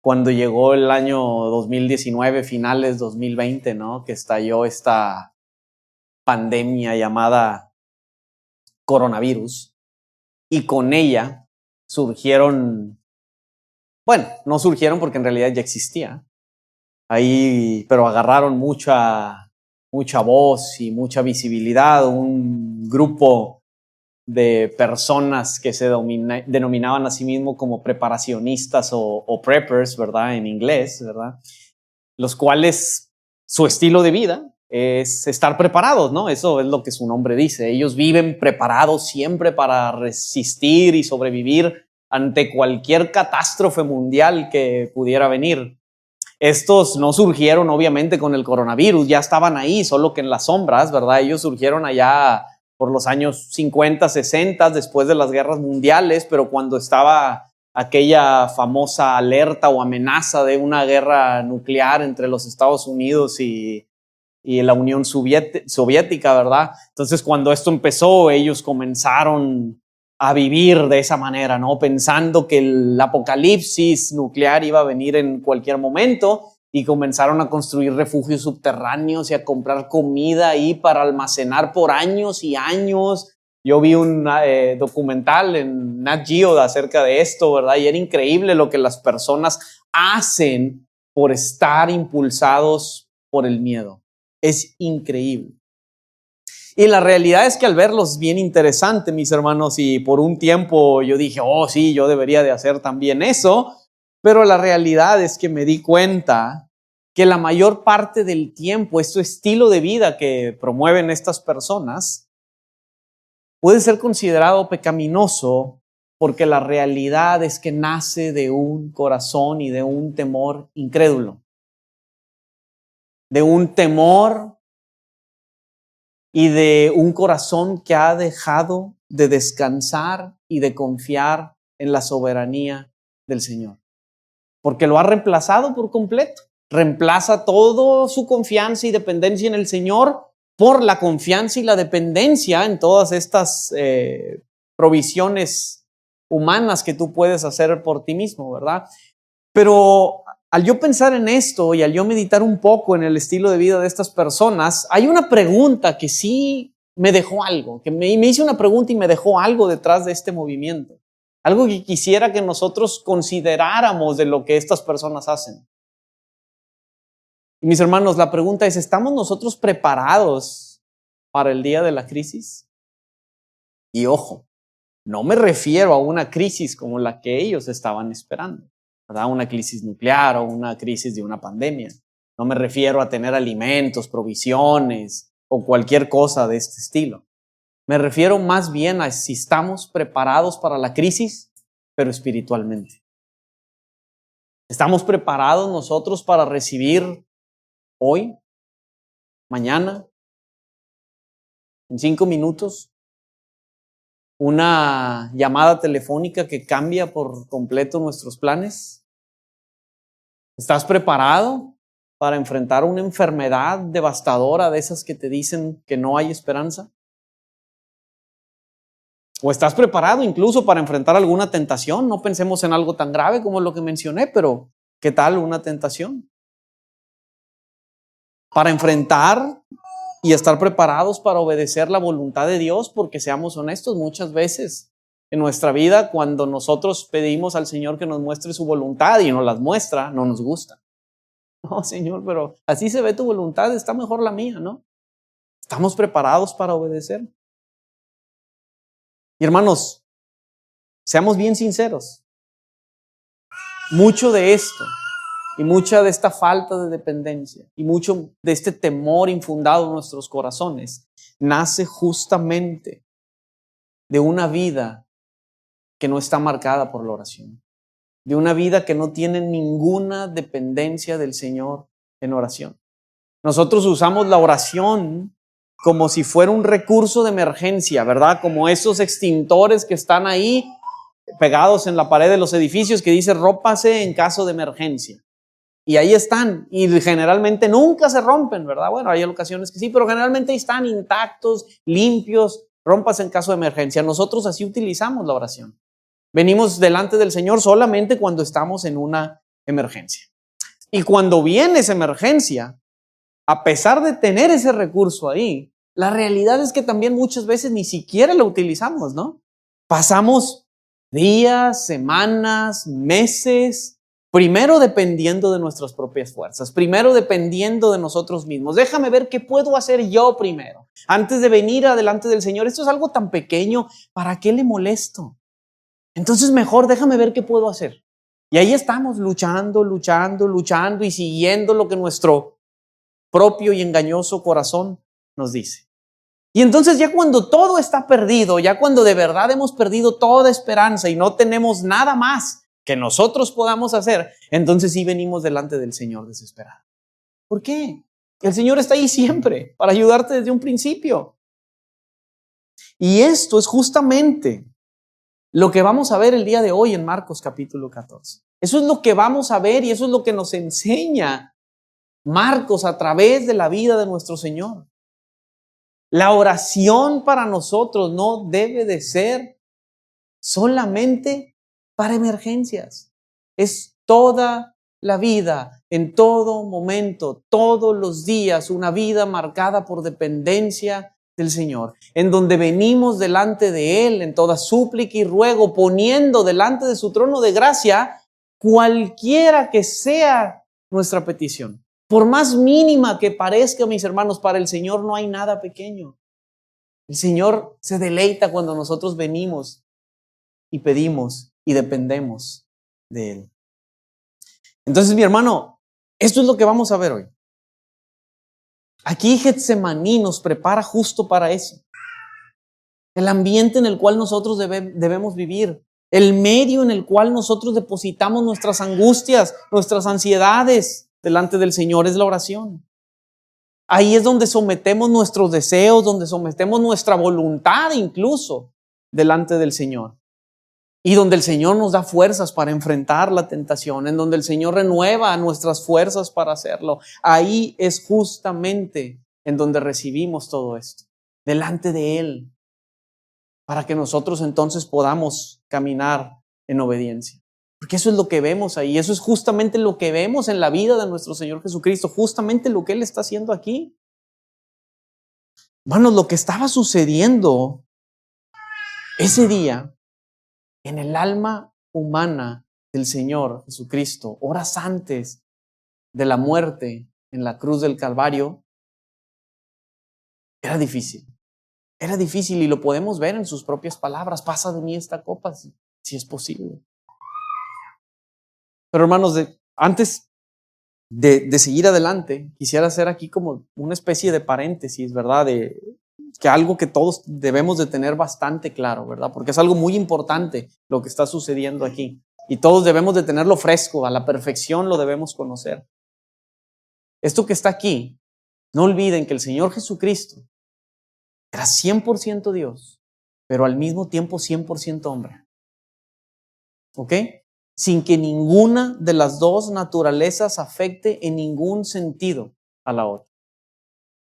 cuando llegó el año 2019, finales 2020, ¿no? Que estalló esta pandemia llamada coronavirus, y con ella surgieron, bueno, no surgieron porque en realidad ya existía ahí, pero agarraron mucha voz y mucha visibilidad, un grupo de personas que se denominaban a sí mismos como preparacionistas o preppers, ¿verdad? En inglés, ¿verdad? Los cuales su estilo de vida es estar preparados, ¿no? Eso es lo que su nombre dice. Ellos viven preparados siempre para resistir y sobrevivir ante cualquier catástrofe mundial que pudiera venir. Estos no surgieron obviamente con el coronavirus, ya estaban ahí, solo que en las sombras, ¿verdad? Ellos surgieron allá por los años 50, 60, después de las guerras mundiales, pero cuando estaba aquella famosa alerta o amenaza de una guerra nuclear entre los Estados Unidos y la Unión Soviética, ¿verdad? Entonces, cuando esto empezó, ellos comenzaron a vivir de esa manera, ¿no? Pensando que el apocalipsis nuclear iba a venir en cualquier momento, y comenzaron a construir refugios subterráneos y a comprar comida ahí para almacenar por años y años. Yo vi un documental en Nat Geo acerca de esto, ¿verdad? Y era increíble lo que las personas hacen por estar impulsados por el miedo. Es increíble. Y la realidad es que al verlos bien interesante, mis hermanos, y por un tiempo yo dije, oh sí, yo debería de hacer también eso, pero la realidad es que me di cuenta que la mayor parte del tiempo este estilo de vida que promueven estas personas puede ser considerado pecaminoso, porque la realidad es que nace de un corazón y de un temor incrédulo, de un temor y de un corazón que ha dejado de descansar y de confiar en la soberanía del Señor, porque lo ha reemplazado por completo. Reemplaza toda su confianza y dependencia en el Señor por la confianza y la dependencia en todas estas provisiones humanas que tú puedes hacer por ti mismo, ¿verdad? Pero al yo pensar en esto y al yo meditar un poco en el estilo de vida de estas personas, hay una pregunta que sí me dejó algo, que me hice una pregunta y me dejó algo detrás de este movimiento. Algo que quisiera que nosotros consideráramos de lo que estas personas hacen. Y mis hermanos, la pregunta es, ¿estamos nosotros preparados para el día de la crisis? Y ojo, no me refiero a una crisis como la que ellos estaban esperando, ¿verdad? Una crisis nuclear o una crisis de una pandemia. No me refiero a tener alimentos, provisiones o cualquier cosa de este estilo. Me refiero más bien a si estamos preparados para la crisis, pero espiritualmente. ¿Estamos preparados nosotros para recibir hoy, mañana, en 5 minutos, una llamada telefónica que cambia por completo nuestros planes? ¿Estás preparado para enfrentar una enfermedad devastadora de esas que te dicen que no hay esperanza? ¿O estás preparado incluso para enfrentar alguna tentación? No pensemos en algo tan grave como lo que mencioné, pero ¿qué tal una tentación? Para enfrentar y estar preparados para obedecer la voluntad de Dios, porque seamos honestos, muchas veces en nuestra vida, cuando nosotros pedimos al Señor que nos muestre su voluntad y nos las muestra, no nos gusta. No, Señor, pero así se ve tu voluntad, está mejor la mía, ¿no? ¿Estamos preparados para obedecer? Y hermanos, seamos bien sinceros. Mucho de esto y mucha de esta falta de dependencia y mucho de este temor infundado en nuestros corazones nace justamente de una vida que no está marcada por la oración, de una vida que no tiene ninguna dependencia del Señor en oración. Nosotros usamos la oración como si fuera un recurso de emergencia, ¿verdad? Como esos extintores que están ahí pegados en la pared de los edificios que dice rómpase en caso de emergencia. Y ahí están, y generalmente nunca se rompen, ¿verdad? Bueno, hay ocasiones que sí, pero generalmente están intactos, limpios, rómpase en caso de emergencia. Nosotros así utilizamos la oración. Venimos delante del Señor solamente cuando estamos en una emergencia. Y cuando viene esa emergencia, a pesar de tener ese recurso ahí, la realidad es que también muchas veces ni siquiera lo utilizamos, ¿no? Pasamos días, semanas, meses, primero dependiendo de nuestras propias fuerzas, primero dependiendo de nosotros mismos. Déjame ver qué puedo hacer yo primero, antes de venir adelante del Señor. Esto es algo tan pequeño, ¿para qué le molesto? Entonces mejor déjame ver qué puedo hacer. Y ahí estamos luchando y siguiendo lo que nuestro propio y engañoso corazón nos dice. Y entonces ya cuando todo está perdido, ya cuando de verdad hemos perdido toda esperanza y no tenemos nada más que nosotros podamos hacer, entonces sí venimos delante del Señor desesperados. ¿Por qué? El Señor está ahí siempre para ayudarte desde un principio. Y esto es justamente lo que vamos a ver el día de hoy en Marcos capítulo 14. Eso es lo que vamos a ver y eso es lo que nos enseña Marcos a través de la vida de nuestro Señor. La oración para nosotros no debe de ser solamente para emergencias. Es toda la vida, en todo momento, todos los días, una vida marcada por dependencia del Señor, en donde venimos delante de Él en toda súplica y ruego, poniendo delante de su trono de gracia cualquiera que sea nuestra petición. Por más mínima que parezca, mis hermanos, para el Señor no hay nada pequeño. El Señor se deleita cuando nosotros venimos y pedimos y dependemos de Él. Entonces, mi hermano, esto es lo que vamos a ver hoy. Aquí Getsemaní nos prepara justo para eso. El ambiente en el cual nosotros debemos vivir. El medio en el cual nosotros depositamos nuestras angustias, nuestras ansiedades delante del Señor es la oración. Ahí es donde sometemos nuestros deseos, donde sometemos nuestra voluntad incluso delante del Señor. Y donde el Señor nos da fuerzas para enfrentar la tentación, en donde el Señor renueva nuestras fuerzas para hacerlo. Ahí es justamente en donde recibimos todo esto, delante de Él, para que nosotros entonces podamos caminar en obediencia. Porque eso es lo que vemos ahí, eso es justamente lo que vemos en la vida de nuestro Señor Jesucristo, justamente lo que Él está haciendo aquí. Hermanos, lo que estaba sucediendo ese día en el alma humana del Señor Jesucristo, horas antes de la muerte en la cruz del Calvario, era difícil. Era difícil y lo podemos ver en sus propias palabras. Pasa de mí esta copa si es posible. Pero hermanos, antes de seguir adelante, quisiera hacer aquí como una especie de paréntesis, ¿verdad? Que algo que todos debemos de tener bastante claro, ¿verdad? Porque es algo muy importante lo que está sucediendo aquí. Y todos debemos de tenerlo fresco, a la perfección lo debemos conocer. Esto que está aquí, no olviden que el Señor Jesucristo era 100% Dios, pero al mismo tiempo 100% hombre. ¿Ok? Sin que ninguna de las dos naturalezas afecte en ningún sentido a la otra.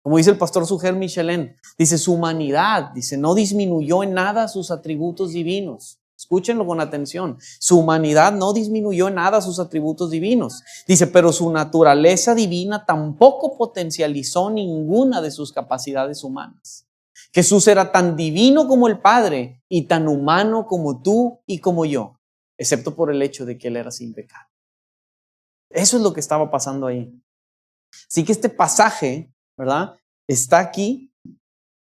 Como dice el pastor Suger Michelin, dice su humanidad, no disminuyó en nada sus atributos divinos. Escúchenlo con atención. Su humanidad no disminuyó en nada sus atributos divinos. Dice, pero su naturaleza divina tampoco potencializó ninguna de sus capacidades humanas. Jesús era tan divino como el Padre y tan humano como tú y como yo, excepto por el hecho de que Él era sin pecado. Eso es lo que estaba pasando ahí. Así que este pasaje, ¿verdad?, está aquí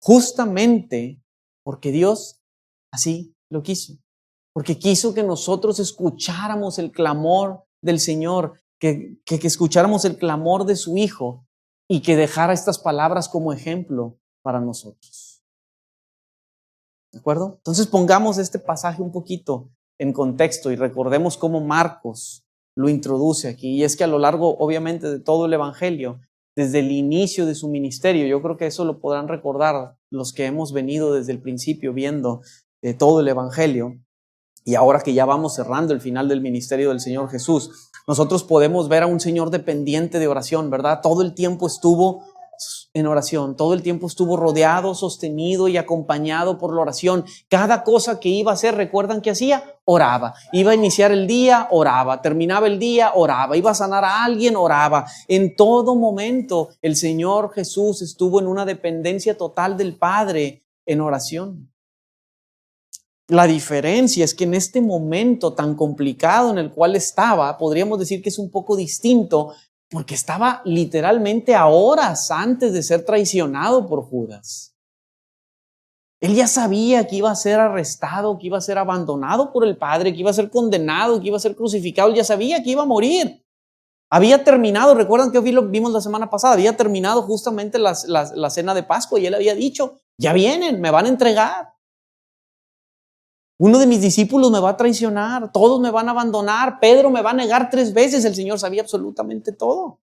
justamente porque Dios así lo quiso. Porque quiso que nosotros escucháramos el clamor del Señor, que escucháramos el clamor de su Hijo y que dejara estas palabras como ejemplo para nosotros. ¿De acuerdo? Entonces pongamos este pasaje un poquito en contexto y recordemos cómo Marcos lo introduce aquí. Y es que a lo largo, obviamente, de todo el Evangelio, desde el inicio de su ministerio, yo creo que eso lo podrán recordar los que hemos venido desde el principio viendo todo el Evangelio. Y ahora que ya vamos cerrando el final del ministerio del Señor Jesús, nosotros podemos ver a un Señor dependiente de oración, ¿verdad? Todo el tiempo estuvo en oración, todo el tiempo estuvo rodeado, sostenido y acompañado por la oración. Cada cosa que iba a hacer, ¿recuerdan que hacía? oraba. Iba a iniciar el día, oraba. Terminaba el día, oraba. Iba a sanar a alguien, oraba. En todo momento el Señor Jesús estuvo en una dependencia total del Padre en oración. La diferencia es que en este momento tan complicado en el cual estaba, podríamos decir que es un poco distinto, porque estaba literalmente a horas antes de ser traicionado por Judas. Él ya sabía que iba a ser arrestado, que iba a ser abandonado por el Padre, que iba a ser condenado, que iba a ser crucificado. Él ya sabía que iba a morir. Había terminado, recuerdan que vimos la semana pasada, había terminado justamente la cena de Pascua y él había dicho, ya vienen, me van a entregar. Uno de mis discípulos me va a traicionar, todos me van a abandonar, Pedro me va a negar 3 veces. El Señor sabía absolutamente todo.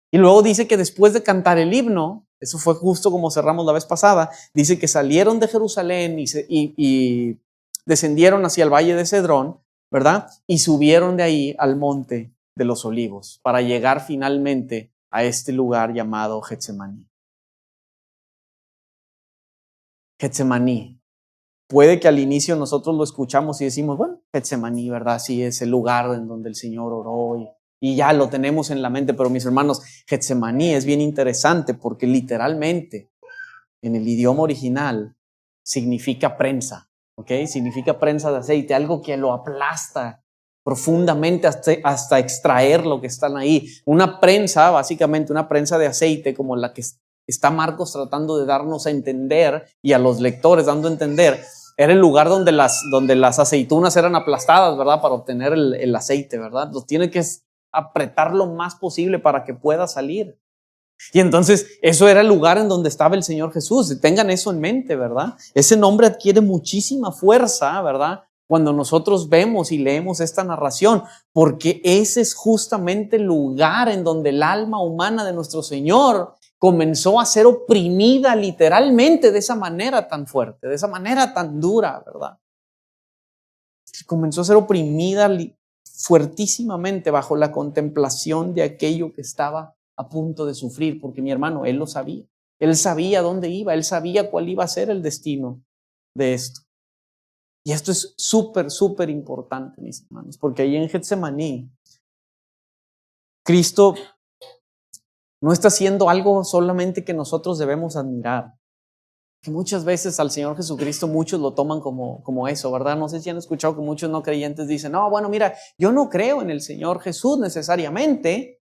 Y luego dice que después de cantar el himno, eso fue justo como cerramos la vez pasada, dice que salieron de Jerusalén y descendieron hacia el valle de Cedrón, ¿verdad? Y subieron de ahí al monte de los olivos para llegar finalmente a este lugar llamado Getsemaní. Getsemaní. Puede que al inicio nosotros lo escuchamos y decimos, bueno, Getsemaní, ¿verdad? Sí, es el lugar en donde el Señor oró y ya lo tenemos en la mente. Pero mis hermanos, Getsemaní es bien interesante porque literalmente en el idioma original significa prensa, ¿ok? Significa prensa de aceite, algo que lo aplasta profundamente hasta extraer lo que están ahí. Una prensa, básicamente una prensa de aceite como la que está Marcos tratando de darnos a entender y a los lectores dando a entender, era el lugar donde las aceitunas eran aplastadas, ¿verdad? Para obtener el aceite, ¿verdad? Lo tiene que apretar lo más posible para que pueda salir. Y entonces eso era el lugar en donde estaba el Señor Jesús. Tengan eso en mente, ¿verdad? Ese nombre adquiere muchísima fuerza, ¿verdad? Cuando nosotros vemos y leemos esta narración, porque ese es justamente el lugar en donde el alma humana de nuestro Señor comenzó a ser oprimida literalmente de esa manera tan fuerte, de esa manera tan dura, ¿verdad? Comenzó a ser oprimida fuertísimamente bajo la contemplación de aquello que estaba a punto de sufrir, porque mi hermano, él lo sabía. Él sabía dónde iba, él sabía cuál iba a ser el destino de esto. Y esto es súper, súper importante, mis hermanos, porque ahí en Getsemaní, Cristo no está haciendo algo solamente que nosotros debemos admirar. Que muchas veces al Señor Jesucristo muchos lo toman como eso, ¿verdad? No sé si han escuchado que muchos no creyentes dicen, no, bueno, mira, yo no creo en el Señor Jesús necesariamente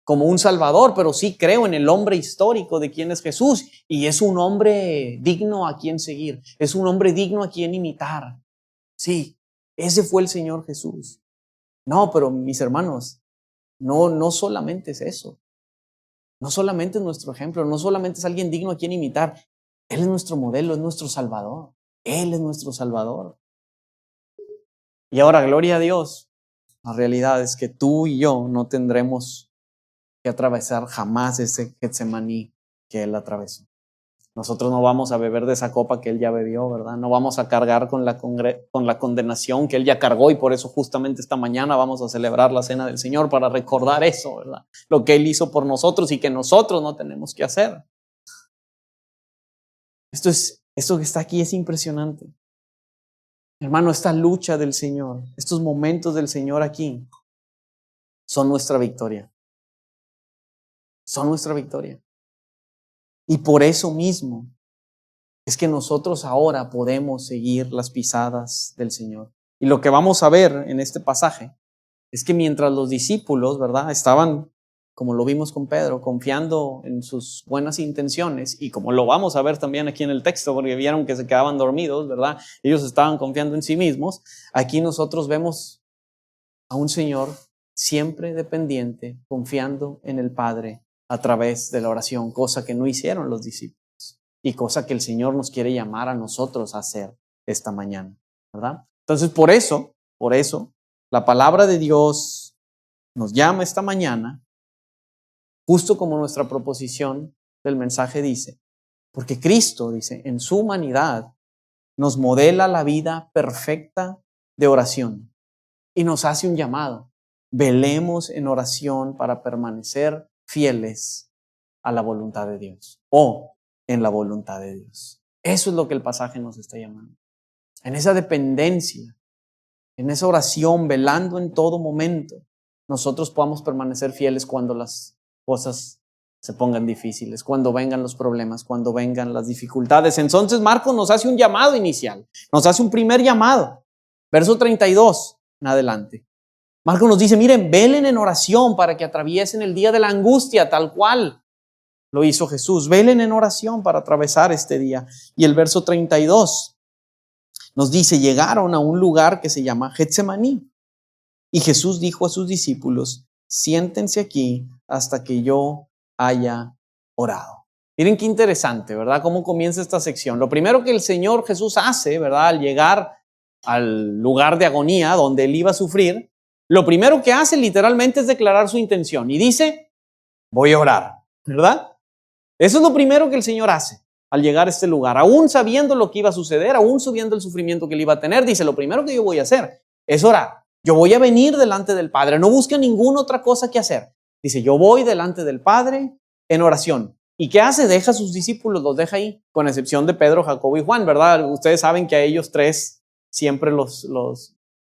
como un Salvador, pero sí creo en el hombre histórico de quién es Jesús y es un hombre digno a quien seguir, es un hombre digno a quien imitar. Sí, ese fue el Señor Jesús. No, pero mis hermanos, no solamente es eso. No solamente es nuestro ejemplo, no solamente es alguien digno a quien imitar. Él es nuestro modelo, es nuestro Salvador. Él es nuestro Salvador. Y ahora, gloria a Dios, la realidad es que tú y yo no tendremos que atravesar jamás ese Getsemaní que Él atravesó. Nosotros no vamos a beber de esa copa que Él ya bebió, ¿verdad? No vamos a cargar con la condenación que Él ya cargó y por eso justamente esta mañana vamos a celebrar la Cena del Señor para recordar eso, ¿verdad? Lo que Él hizo por nosotros y que nosotros no tenemos que hacer. Esto que está aquí es impresionante. Hermano, esta lucha del Señor, estos momentos del Señor aquí, son nuestra victoria. Son nuestra victoria. Y por eso mismo es que nosotros ahora podemos seguir las pisadas del Señor. Y lo que vamos a ver en este pasaje es que mientras los discípulos, ¿verdad?, estaban, como lo vimos con Pedro, confiando en sus buenas intenciones, y como lo vamos a ver también aquí en el texto, porque vieron que se quedaban dormidos, ¿verdad? Ellos estaban confiando en sí mismos. Aquí nosotros vemos a un Señor siempre dependiente, confiando en el Padre a través de la oración, cosa que no hicieron los discípulos y cosa que el Señor nos quiere llamar a nosotros a hacer esta mañana, ¿verdad? Entonces, por eso, la palabra de Dios nos llama esta mañana, justo como nuestra proposición del mensaje dice, porque Cristo, dice, en su humanidad nos modela la vida perfecta de oración y nos hace un llamado. Velemos en oración para permanecer fieles a la voluntad de Dios o en la voluntad de Dios. Eso es lo que el pasaje nos está llamando. En esa dependencia en esa oración, velando en todo momento, nosotros podamos permanecer fieles cuando las cosas se pongan difíciles, cuando vengan los problemas, cuando vengan las dificultades. Entonces Marcos nos hace un llamado inicial, nos hace un primer llamado. Verso 32 en adelante. Marcos nos dice, miren, velen en oración para que atraviesen el día de la angustia, tal cual lo hizo Jesús. Velen en oración para atravesar este día. Y el verso 32 nos dice, llegaron a un lugar que se llama Getsemaní. Y Jesús dijo a sus discípulos, siéntense aquí hasta que yo haya orado. Miren qué interesante, ¿verdad? Cómo comienza esta sección. Lo primero que el Señor Jesús hace, ¿verdad? Al llegar al lugar de agonía donde él iba a sufrir, lo primero que hace literalmente es declarar su intención y dice, voy a orar, ¿verdad? Eso es lo primero que el Señor hace al llegar a este lugar. Aún sabiendo lo que iba a suceder, aún sabiendo el sufrimiento que él iba a tener, dice, lo primero que yo voy a hacer es orar. Yo voy a venir delante del Padre, no busca ninguna otra cosa que hacer. Dice, yo voy delante del Padre en oración. ¿Y qué hace? Deja a sus discípulos, los deja ahí, con excepción de Pedro, Jacobo y Juan, ¿verdad? Ustedes saben que a ellos tres siempre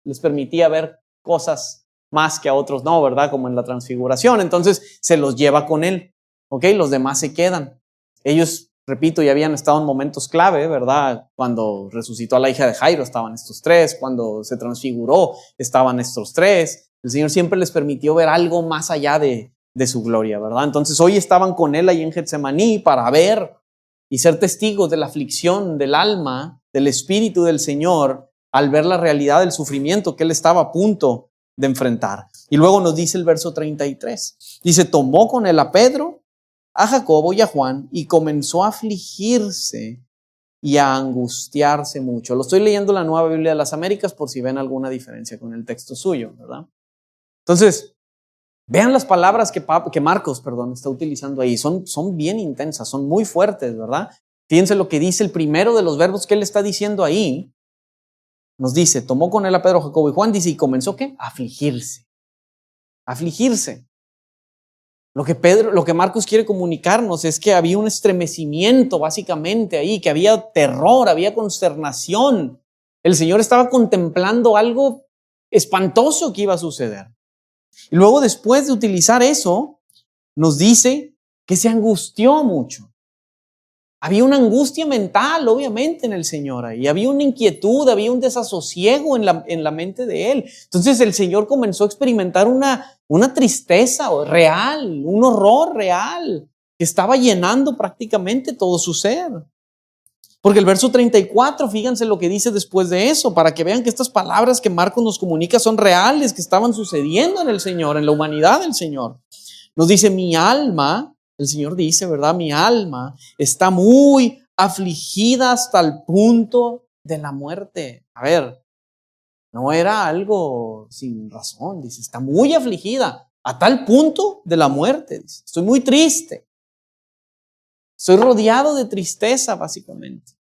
les permitía ver cosas más que a otros no, ¿verdad? Como en la transfiguración. Entonces se los lleva con él, ¿ok? Los demás se quedan. Ellos, repito, ya habían estado en momentos clave, ¿verdad? Cuando resucitó a la hija de Jairo estaban estos tres, cuando se transfiguró estaban estos tres. El Señor siempre les permitió ver algo más allá de su gloria, ¿verdad? Entonces hoy estaban con él ahí en Getsemaní para ver y ser testigos de la aflicción del alma, del espíritu del Señor, al ver la realidad del sufrimiento que él estaba a punto de enfrentar. Y luego nos dice el verso 33. Dice, tomó con él a Pedro, a Jacobo y a Juan y comenzó a afligirse y a angustiarse mucho. Lo estoy leyendo la Nueva Biblia de las Américas por si ven alguna diferencia con el texto suyo, ¿verdad? Entonces, vean las palabras que Marcos, está utilizando ahí. Son bien intensas, son muy fuertes, ¿verdad? Fíjense lo que dice el primero de los verbos que él está diciendo ahí. Nos dice, tomó con él a Pedro, Jacobo y Juan, dice, y comenzó ¿qué? A afligirse. Afligirse. Lo que Marcos quiere comunicarnos es que había un estremecimiento básicamente ahí, que había terror, había consternación. El Señor estaba contemplando algo espantoso que iba a suceder. Y luego, después de utilizar eso, nos dice que se angustió mucho. Había una angustia mental, obviamente, en el Señor ahí. Había una inquietud, había un desasosiego en la mente de él. Entonces el Señor comenzó a experimentar una tristeza real, un horror real, que estaba llenando prácticamente todo su ser. Porque el verso 34, fíjense lo que dice después de eso, para que vean que estas palabras que Marcos nos comunica son reales, que estaban sucediendo en el Señor, en la humanidad del Señor. Nos dice, mi alma, el Señor dice, ¿verdad? Mi alma está muy afligida hasta el punto de la muerte. A ver, no era algo sin razón, dice, está muy afligida a tal punto de la muerte. Dice, estoy muy triste. Estoy rodeado de tristeza, básicamente.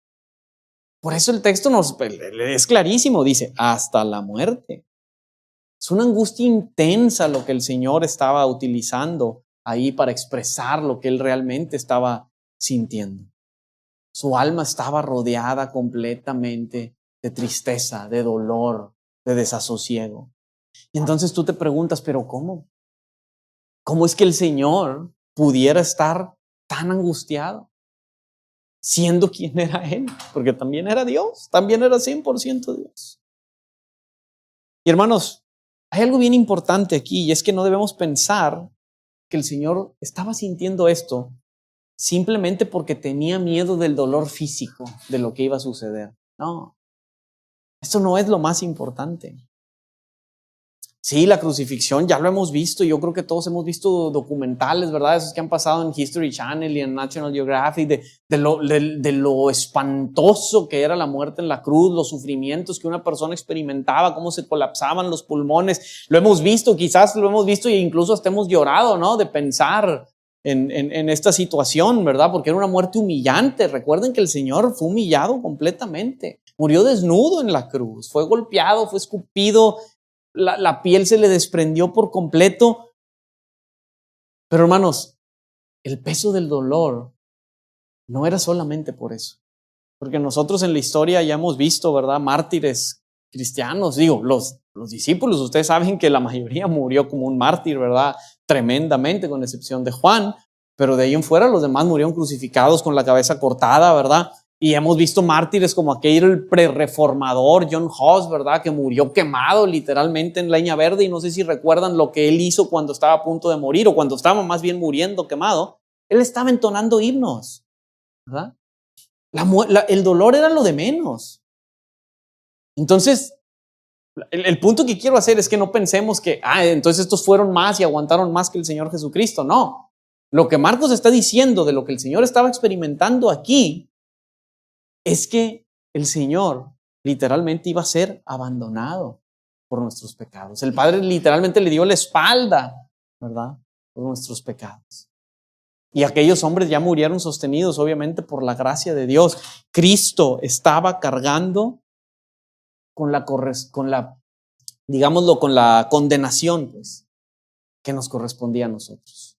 Por eso el texto es clarísimo, dice, hasta la muerte. Es una angustia intensa lo que el Señor estaba utilizando ahí para expresar lo que él realmente estaba sintiendo. Su alma estaba rodeada completamente de tristeza, de dolor, de desasosiego. Y entonces tú te preguntas, ¿pero cómo? ¿Cómo es que el Señor pudiera estar tan angustiado, siendo quien era Él? Porque también era Dios, también era 100% Dios. Y hermanos, hay algo bien importante aquí, y es que no debemos pensar que el Señor estaba sintiendo esto simplemente porque tenía miedo del dolor físico, de lo que iba a suceder. No, esto no es lo más importante. Sí, la crucifixión ya lo hemos visto. Yo creo que todos hemos visto documentales, ¿verdad? Esos que han pasado en History Channel y en National Geographic de lo espantoso que era la muerte en la cruz, los sufrimientos que una persona experimentaba, cómo se colapsaban los pulmones. Lo hemos visto, quizás lo hemos visto e incluso hasta hemos llorado, ¿no? De pensar en esta situación, ¿verdad? Porque era una muerte humillante. Recuerden que el Señor fue humillado completamente. Murió desnudo en la cruz, fue golpeado, fue escupido. La piel se le desprendió por completo. Pero hermanos, el peso del dolor no era solamente por eso. Porque nosotros en la historia ya hemos visto, ¿verdad? Mártires cristianos, digo, los discípulos, ustedes saben que la mayoría murió como un mártir, ¿verdad? Tremendamente, con excepción de Juan, pero de ahí en fuera los demás murieron crucificados con la cabeza cortada, ¿verdad? Y hemos visto mártires como aquel prerreformador John Huss, ¿verdad? Que murió quemado literalmente en leña verde, y no sé si recuerdan lo que él hizo cuando estaba a punto de morir, o cuando estaba más bien muriendo quemado. Él estaba entonando himnos, ¿verdad? El dolor era lo de menos. Entonces, el punto que quiero hacer es que no pensemos que, entonces estos fueron más y aguantaron más que el Señor Jesucristo. No. Lo que Marcos está diciendo de lo que el Señor estaba experimentando aquí es que el Señor literalmente iba a ser abandonado por nuestros pecados. El Padre literalmente le dio la espalda, ¿verdad? Por nuestros pecados. Y aquellos hombres ya murieron sostenidos, obviamente, por la gracia de Dios. Cristo estaba cargando con la condenación, pues, que nos correspondía a nosotros.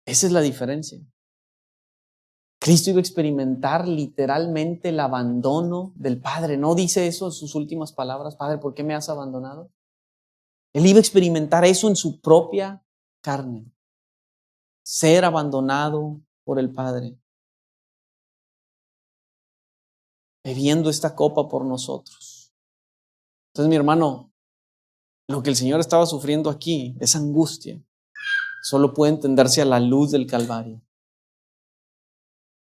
Esa es la diferencia. Cristo iba a experimentar literalmente el abandono del Padre. ¿No dice eso en sus últimas palabras? Padre, ¿por qué me has abandonado? Él iba a experimentar eso en su propia carne. Ser abandonado por el Padre. Bebiendo esta copa por nosotros. Entonces, mi hermano, lo que el Señor estaba sufriendo aquí, esa angustia, solo puede entenderse a la luz del Calvario.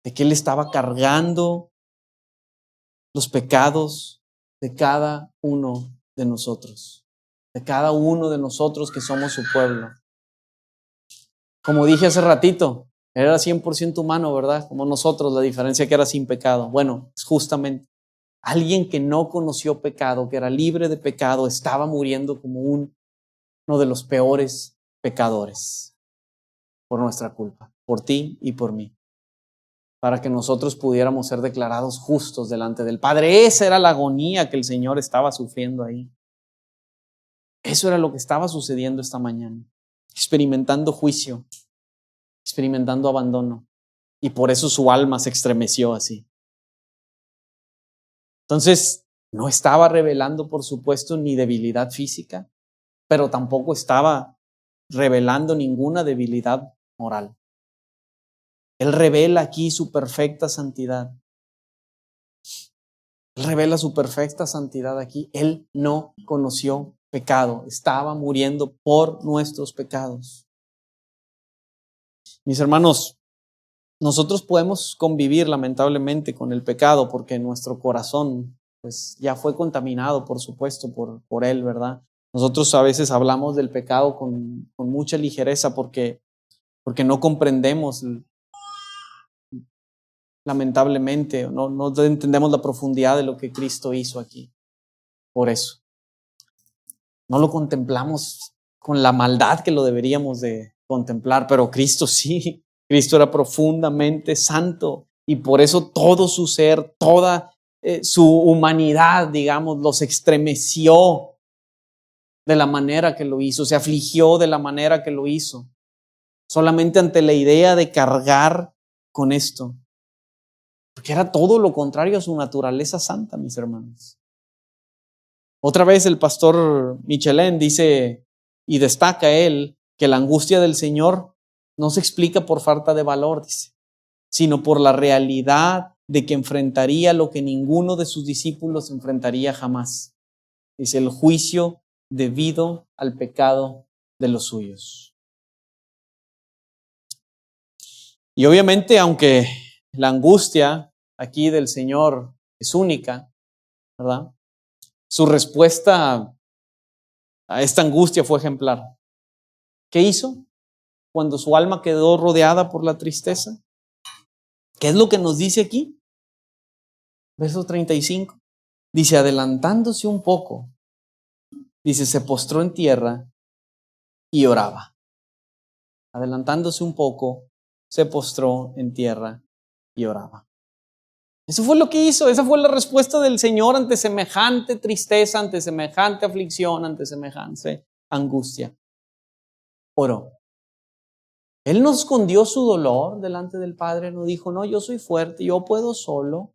De que Él estaba cargando los pecados de cada uno de nosotros. De cada uno de nosotros que somos su pueblo. Como dije hace ratito, era 100% humano, ¿verdad? Como nosotros, la diferencia que era sin pecado. Bueno, es justamente alguien que no conoció pecado, que era libre de pecado, estaba muriendo como uno de los peores pecadores por nuestra culpa, por ti y por mí, para que nosotros pudiéramos ser declarados justos delante del Padre. Esa era la agonía que el Señor estaba sufriendo ahí. Eso era lo que estaba sucediendo esta mañana, experimentando juicio, experimentando abandono, y por eso su alma se estremeció así. Entonces, no estaba revelando, por supuesto, ni debilidad física, pero tampoco estaba revelando ninguna debilidad moral. Él revela aquí su perfecta santidad. Él revela su perfecta santidad aquí. Él no conoció pecado. Estaba muriendo por nuestros pecados. Mis hermanos, nosotros podemos convivir lamentablemente con el pecado porque nuestro corazón pues ya fue contaminado, por supuesto, por él, ¿verdad? Nosotros a veces hablamos del pecado con mucha ligereza porque no comprendemos, lamentablemente, no entendemos la profundidad de lo que Cristo hizo aquí. Por eso. No lo contemplamos con la maldad que lo deberíamos de contemplar, pero Cristo sí. Cristo era profundamente santo y por eso todo su ser, toda su humanidad, digamos, los estremeció de la manera que lo hizo, se afligió de la manera que lo hizo, solamente ante la idea de cargar con esto, porque era todo lo contrario a su naturaleza santa, mis hermanos. Otra vez el pastor Michelin dice y destaca él que la angustia del Señor no se explica por falta de valor, dice, sino por la realidad de que enfrentaría lo que ninguno de sus discípulos enfrentaría jamás. Dice, el juicio debido al pecado de los suyos. Y obviamente, aunque la angustia aquí del Señor es única, ¿verdad? Su respuesta a esta angustia fue ejemplar. ¿Qué hizo cuando su alma quedó rodeada por la tristeza? ¿Qué es lo que nos dice aquí? Verso 35. Dice, adelantándose un poco, dice, se postró en tierra y oraba. Adelantándose un poco, se postró en tierra y oraba. Eso fue lo que hizo, esa fue la respuesta del Señor ante semejante tristeza, ante semejante aflicción, ante semejante angustia. Oró. Él no escondió su dolor delante del Padre, no dijo, no, yo soy fuerte, yo puedo solo.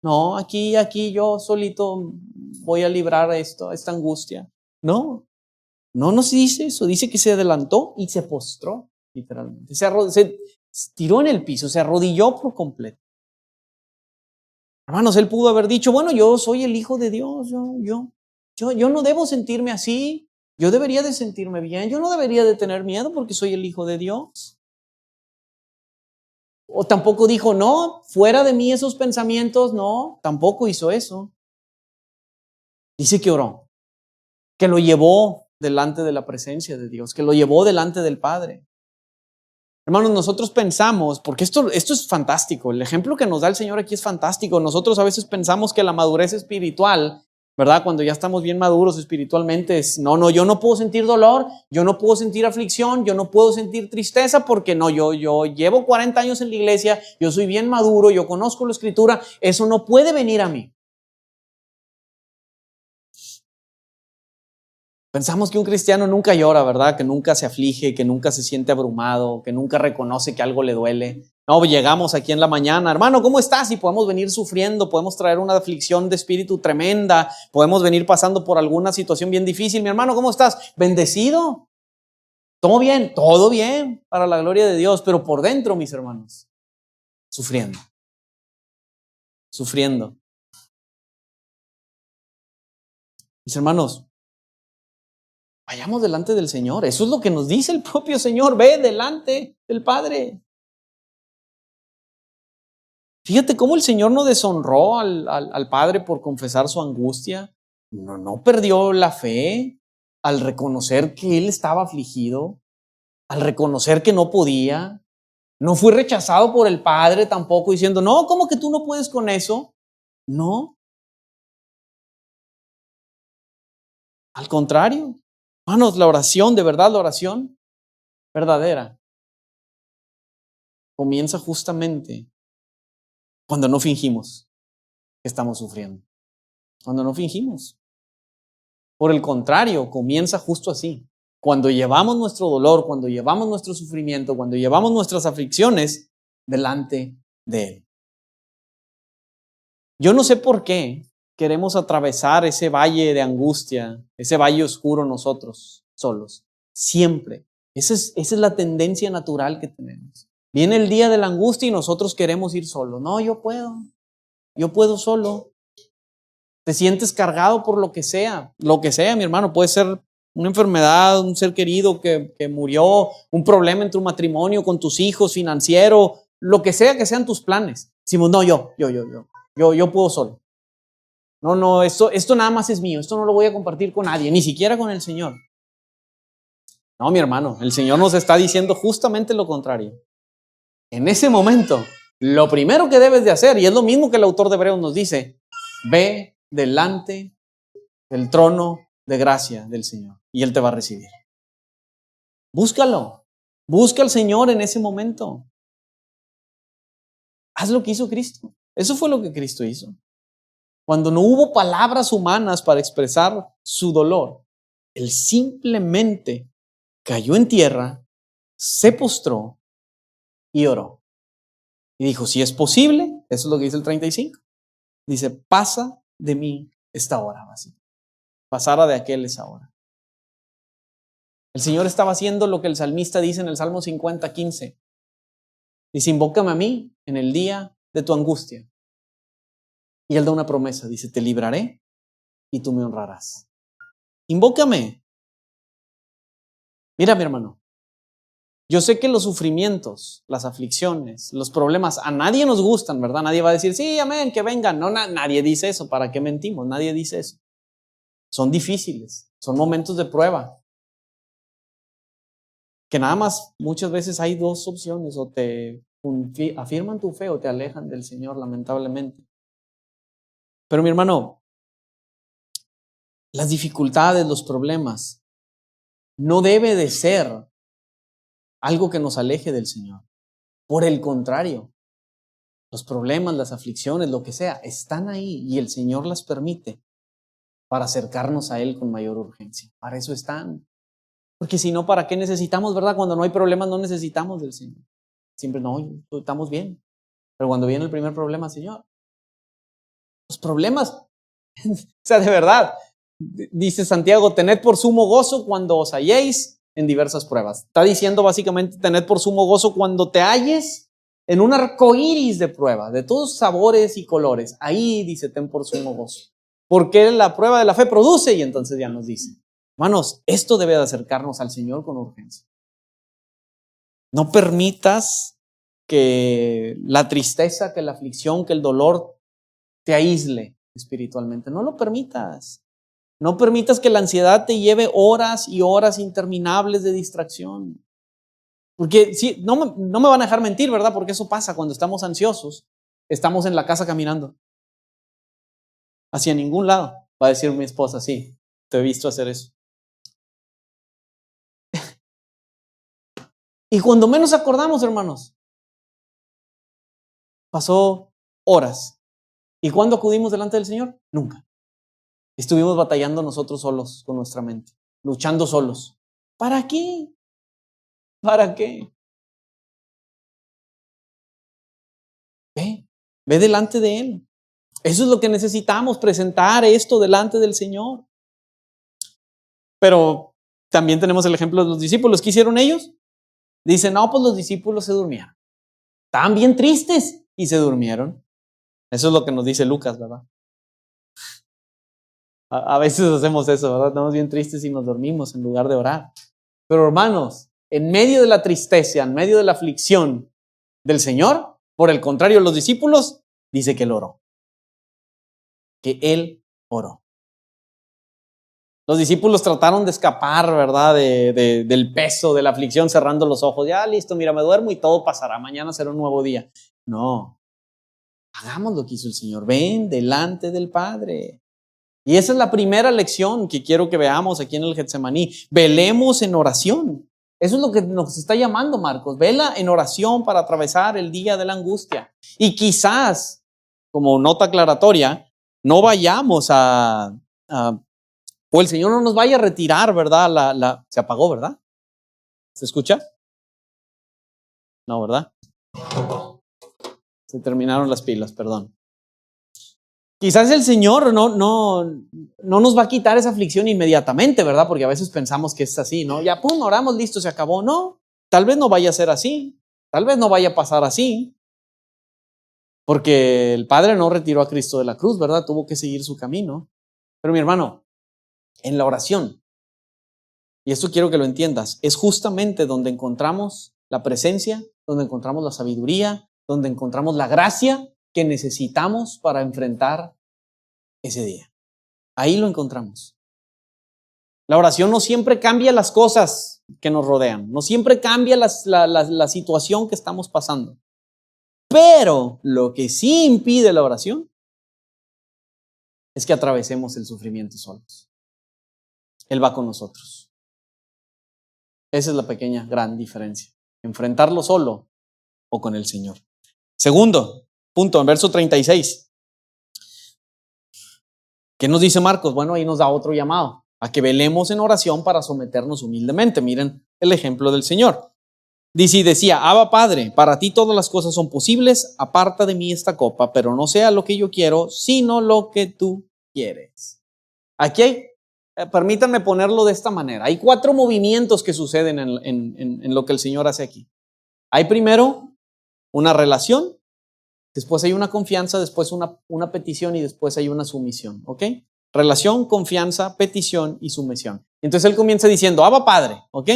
No, aquí yo solito voy a librar esta angustia. No, no nos dice eso. Dice que se adelantó y se postró, literalmente. Se tiró en el piso, se arrodilló por completo. Hermanos, él pudo haber dicho, bueno, yo soy el Hijo de Dios, yo no debo sentirme así, yo debería de sentirme bien, yo no debería de tener miedo porque soy el Hijo de Dios. O tampoco dijo, no, fuera de mí esos pensamientos, no, tampoco hizo eso. Dice que oró, que lo llevó delante de la presencia de Dios, que lo llevó delante del Padre. Hermanos, nosotros pensamos, porque esto es fantástico, el ejemplo que nos da el Señor aquí es fantástico. Nosotros a veces pensamos que la madurez espiritual, ¿verdad? Cuando ya estamos bien maduros espiritualmente, es, no, yo no puedo sentir dolor, yo no puedo sentir aflicción, yo no puedo sentir tristeza porque no, yo llevo 40 años en la iglesia, yo soy bien maduro, yo conozco la Escritura, eso no puede venir a mí. Pensamos que un cristiano nunca llora, ¿verdad? Que nunca se aflige, que nunca se siente abrumado, que nunca reconoce que algo le duele. No, llegamos aquí en la mañana, hermano, ¿cómo estás? Y podemos venir sufriendo, podemos traer una aflicción de espíritu tremenda, podemos venir pasando por alguna situación bien difícil. Mi hermano, ¿cómo estás? Bendecido. Todo bien, para la gloria de Dios, pero por dentro, mis hermanos, sufriendo. Mis hermanos, vayamos delante del Señor. Eso es lo que nos dice el propio Señor. Ve delante del Padre. Fíjate cómo el Señor no deshonró al Padre por confesar su angustia. No perdió la fe al reconocer que Él estaba afligido, al reconocer que no podía. No fue rechazado por el Padre tampoco diciendo, no, ¿cómo que tú no puedes con eso? No, al contrario. Hermanos, la oración, de verdad, la oración verdadera comienza justamente cuando no fingimos que estamos sufriendo. Cuando no fingimos. Por el contrario, comienza justo así. Cuando llevamos nuestro dolor, cuando llevamos nuestro sufrimiento, cuando llevamos nuestras aflicciones delante de Él. Yo no sé por qué queremos atravesar ese valle de angustia, ese valle oscuro nosotros solos. Siempre. Esa es la tendencia natural que tenemos. Viene el día de la angustia y nosotros queremos ir solos. No, yo puedo solo. Te sientes cargado por lo que sea, mi hermano, puede ser una enfermedad, un ser querido que murió, un problema en tu matrimonio, con tus hijos, financiero, lo que sea que sean tus planes. Decimos, no, yo puedo solo. No, esto nada más es mío, esto no lo voy a compartir con nadie, ni siquiera con el Señor. No, mi hermano, el Señor nos está diciendo justamente lo contrario. En ese momento, lo primero que debes de hacer, y es lo mismo que el autor de Hebreos nos dice, ve delante del trono de gracia del Señor y Él te va a recibir. Búscalo, busca al Señor en ese momento. Haz lo que hizo Cristo. Eso fue lo que Cristo hizo. Cuando no hubo palabras humanas para expresar su dolor, Él simplemente cayó en tierra, se postró y oró. Y dijo, si es posible, eso es lo que dice el 35. Dice, pasa de mí esta hora vacía. Pasara de aquel esa hora. El Señor estaba haciendo lo que el salmista dice en el Salmo 50:15. Dice, invócame a mí en el día de tu angustia. Y Él da una promesa, dice, te libraré y tú me honrarás. Invócame. Mira, mi hermano, yo sé que los sufrimientos, las aflicciones, los problemas, a nadie nos gustan, ¿verdad? Nadie va a decir, sí, amén, que vengan. No, nadie dice eso, ¿para qué mentimos? Nadie dice eso. Son difíciles, son momentos de prueba. Que nada más muchas veces hay dos opciones, o te afirman tu fe o te alejan del Señor, lamentablemente. Pero mi hermano, las dificultades, los problemas, no debe de ser algo que nos aleje del Señor. Por el contrario, los problemas, las aflicciones, lo que sea, están ahí y el Señor las permite para acercarnos a Él con mayor urgencia. Para eso están. Porque si no, ¿para qué necesitamos, verdad? Cuando no hay problemas no necesitamos del Señor. Siempre no, estamos bien. Pero cuando viene el primer problema, Señor, Los problemas, o sea, de verdad, dice Santiago, tened por sumo gozo cuando os halléis en diversas pruebas. Está diciendo básicamente, tened por sumo gozo cuando te halles en un arco iris de pruebas, de todos sabores y colores. Ahí dice, ten por sumo gozo. Porque la prueba de la fe produce, y entonces ya nos dice, hermanos, esto debe de acercarnos al Señor con urgencia. No permitas que la tristeza, que la aflicción, que el dolor te aísle espiritualmente. No lo permitas. No permitas que la ansiedad te lleve horas y horas interminables de distracción. Porque sí, no me van a dejar mentir, ¿verdad? Porque eso pasa cuando estamos ansiosos. Estamos en la casa caminando. Hacia ningún lado. Va a decir mi esposa, sí, te he visto hacer eso. Y cuando menos acordamos, hermanos, pasó horas. ¿Y cuándo acudimos delante del Señor? Nunca. Estuvimos batallando nosotros solos con nuestra mente, luchando solos. ¿Para qué? ¿Para qué? Ve delante de Él. Eso es lo que necesitamos, presentar esto delante del Señor. Pero también tenemos el ejemplo de los discípulos. ¿Qué hicieron ellos? Dicen, no, pues los discípulos se durmieron. Estaban bien tristes y se durmieron. Eso es lo que nos dice Lucas, ¿verdad? A veces hacemos eso, ¿verdad? Estamos bien tristes y nos dormimos en lugar de orar. Pero hermanos, en medio de la tristeza, en medio de la aflicción del Señor, por el contrario, los discípulos, dice que Él oró. Que Él oró. Los discípulos trataron de escapar, ¿verdad? Del peso, de la aflicción, cerrando los ojos. Ya, listo, mira, me duermo y todo pasará. Mañana será un nuevo día. No. Hagamos lo que hizo el Señor. Ven delante del Padre. Y esa es la primera lección que quiero que veamos aquí en el Getsemaní. Velemos en oración. Eso es lo que nos está llamando Marcos. Vela en oración para atravesar el día de la angustia. Y quizás, como nota aclaratoria, no vayamos o el Señor no nos vaya a retirar, ¿verdad? Se apagó, ¿verdad? ¿Se escucha? No, ¿verdad? Se terminaron las pilas, perdón. Quizás el Señor no nos va a quitar esa aflicción inmediatamente, ¿verdad? Porque a veces pensamos que es así, ¿no? Ya, pum, oramos, listo, se acabó. No, tal vez no vaya a ser así. Tal vez no vaya a pasar así. Porque el Padre no retiró a Cristo de la cruz, ¿verdad? Tuvo que seguir su camino. Pero mi hermano, en la oración, y esto quiero que lo entiendas, es justamente donde encontramos la presencia, donde encontramos la sabiduría, donde encontramos la gracia que necesitamos para enfrentar ese día. Ahí lo encontramos. La oración no siempre cambia las cosas que nos rodean, no siempre cambia la situación que estamos pasando. Pero lo que sí impide la oración es que atravesemos el sufrimiento solos. Él va con nosotros. Esa es la pequeña, gran diferencia. Enfrentarlo solo o con el Señor. Segundo punto, en verso 36. ¿Qué nos dice Marcos? Bueno, ahí nos da otro llamado a que velemos en oración para someternos humildemente. Miren el ejemplo del Señor. Dice y decía, Abba Padre, para ti todas las cosas son posibles, aparta de mí esta copa, pero no sea lo que yo quiero, sino lo que tú quieres. Aquí hay, permítanme ponerlo de esta manera, hay 4 movimientos que suceden en lo que el Señor hace aquí. Hay primero una relación, después hay una confianza, después una petición y después hay una sumisión, ¿ok? Relación, confianza, petición y sumisión. Entonces él comienza diciendo, Abba Padre, ¿ok?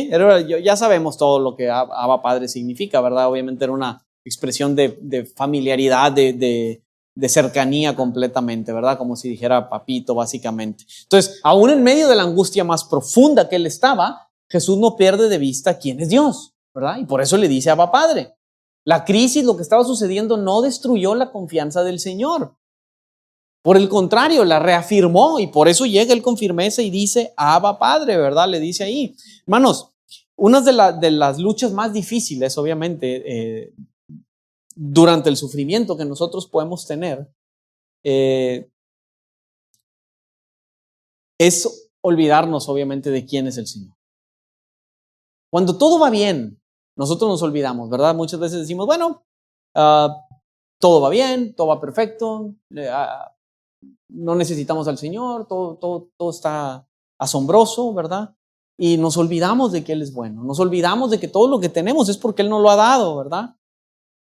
Ya sabemos todo lo que Abba Padre significa, ¿verdad? Obviamente era una expresión de familiaridad, de cercanía completamente, ¿verdad? Como si dijera papito, básicamente. Entonces, aún en medio de la angustia más profunda que él estaba, Jesús no pierde de vista quién es Dios, ¿verdad? Y por eso le dice Abba Padre. La crisis, lo que estaba sucediendo, no destruyó la confianza del Señor. Por el contrario, la reafirmó y por eso llega él con firmeza y dice, Abba Padre, ¿verdad? Le dice ahí. Hermanos, una de las luchas más difíciles, obviamente, durante el sufrimiento que nosotros podemos tener, es olvidarnos, obviamente, de quién es el Señor. Cuando todo va bien, nosotros nos olvidamos, ¿verdad? Muchas veces decimos, bueno, todo va bien, todo va perfecto, no necesitamos al Señor, todo está asombroso, ¿verdad? Y nos olvidamos de que Él es bueno, nos olvidamos de que todo lo que tenemos es porque Él nos lo ha dado, ¿verdad?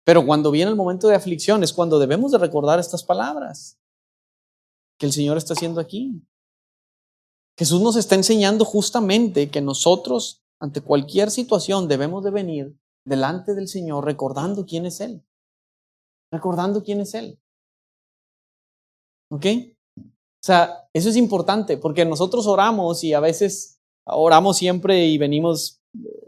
Pero cuando viene el momento de aflicción es cuando debemos de recordar estas palabras que el Señor está haciendo aquí. Jesús nos está enseñando justamente que nosotros, ante cualquier situación, debemos de venir delante del Señor recordando quién es Él. Recordando quién es Él. ¿Ok? O sea, eso es importante porque nosotros oramos y a veces oramos siempre y venimos,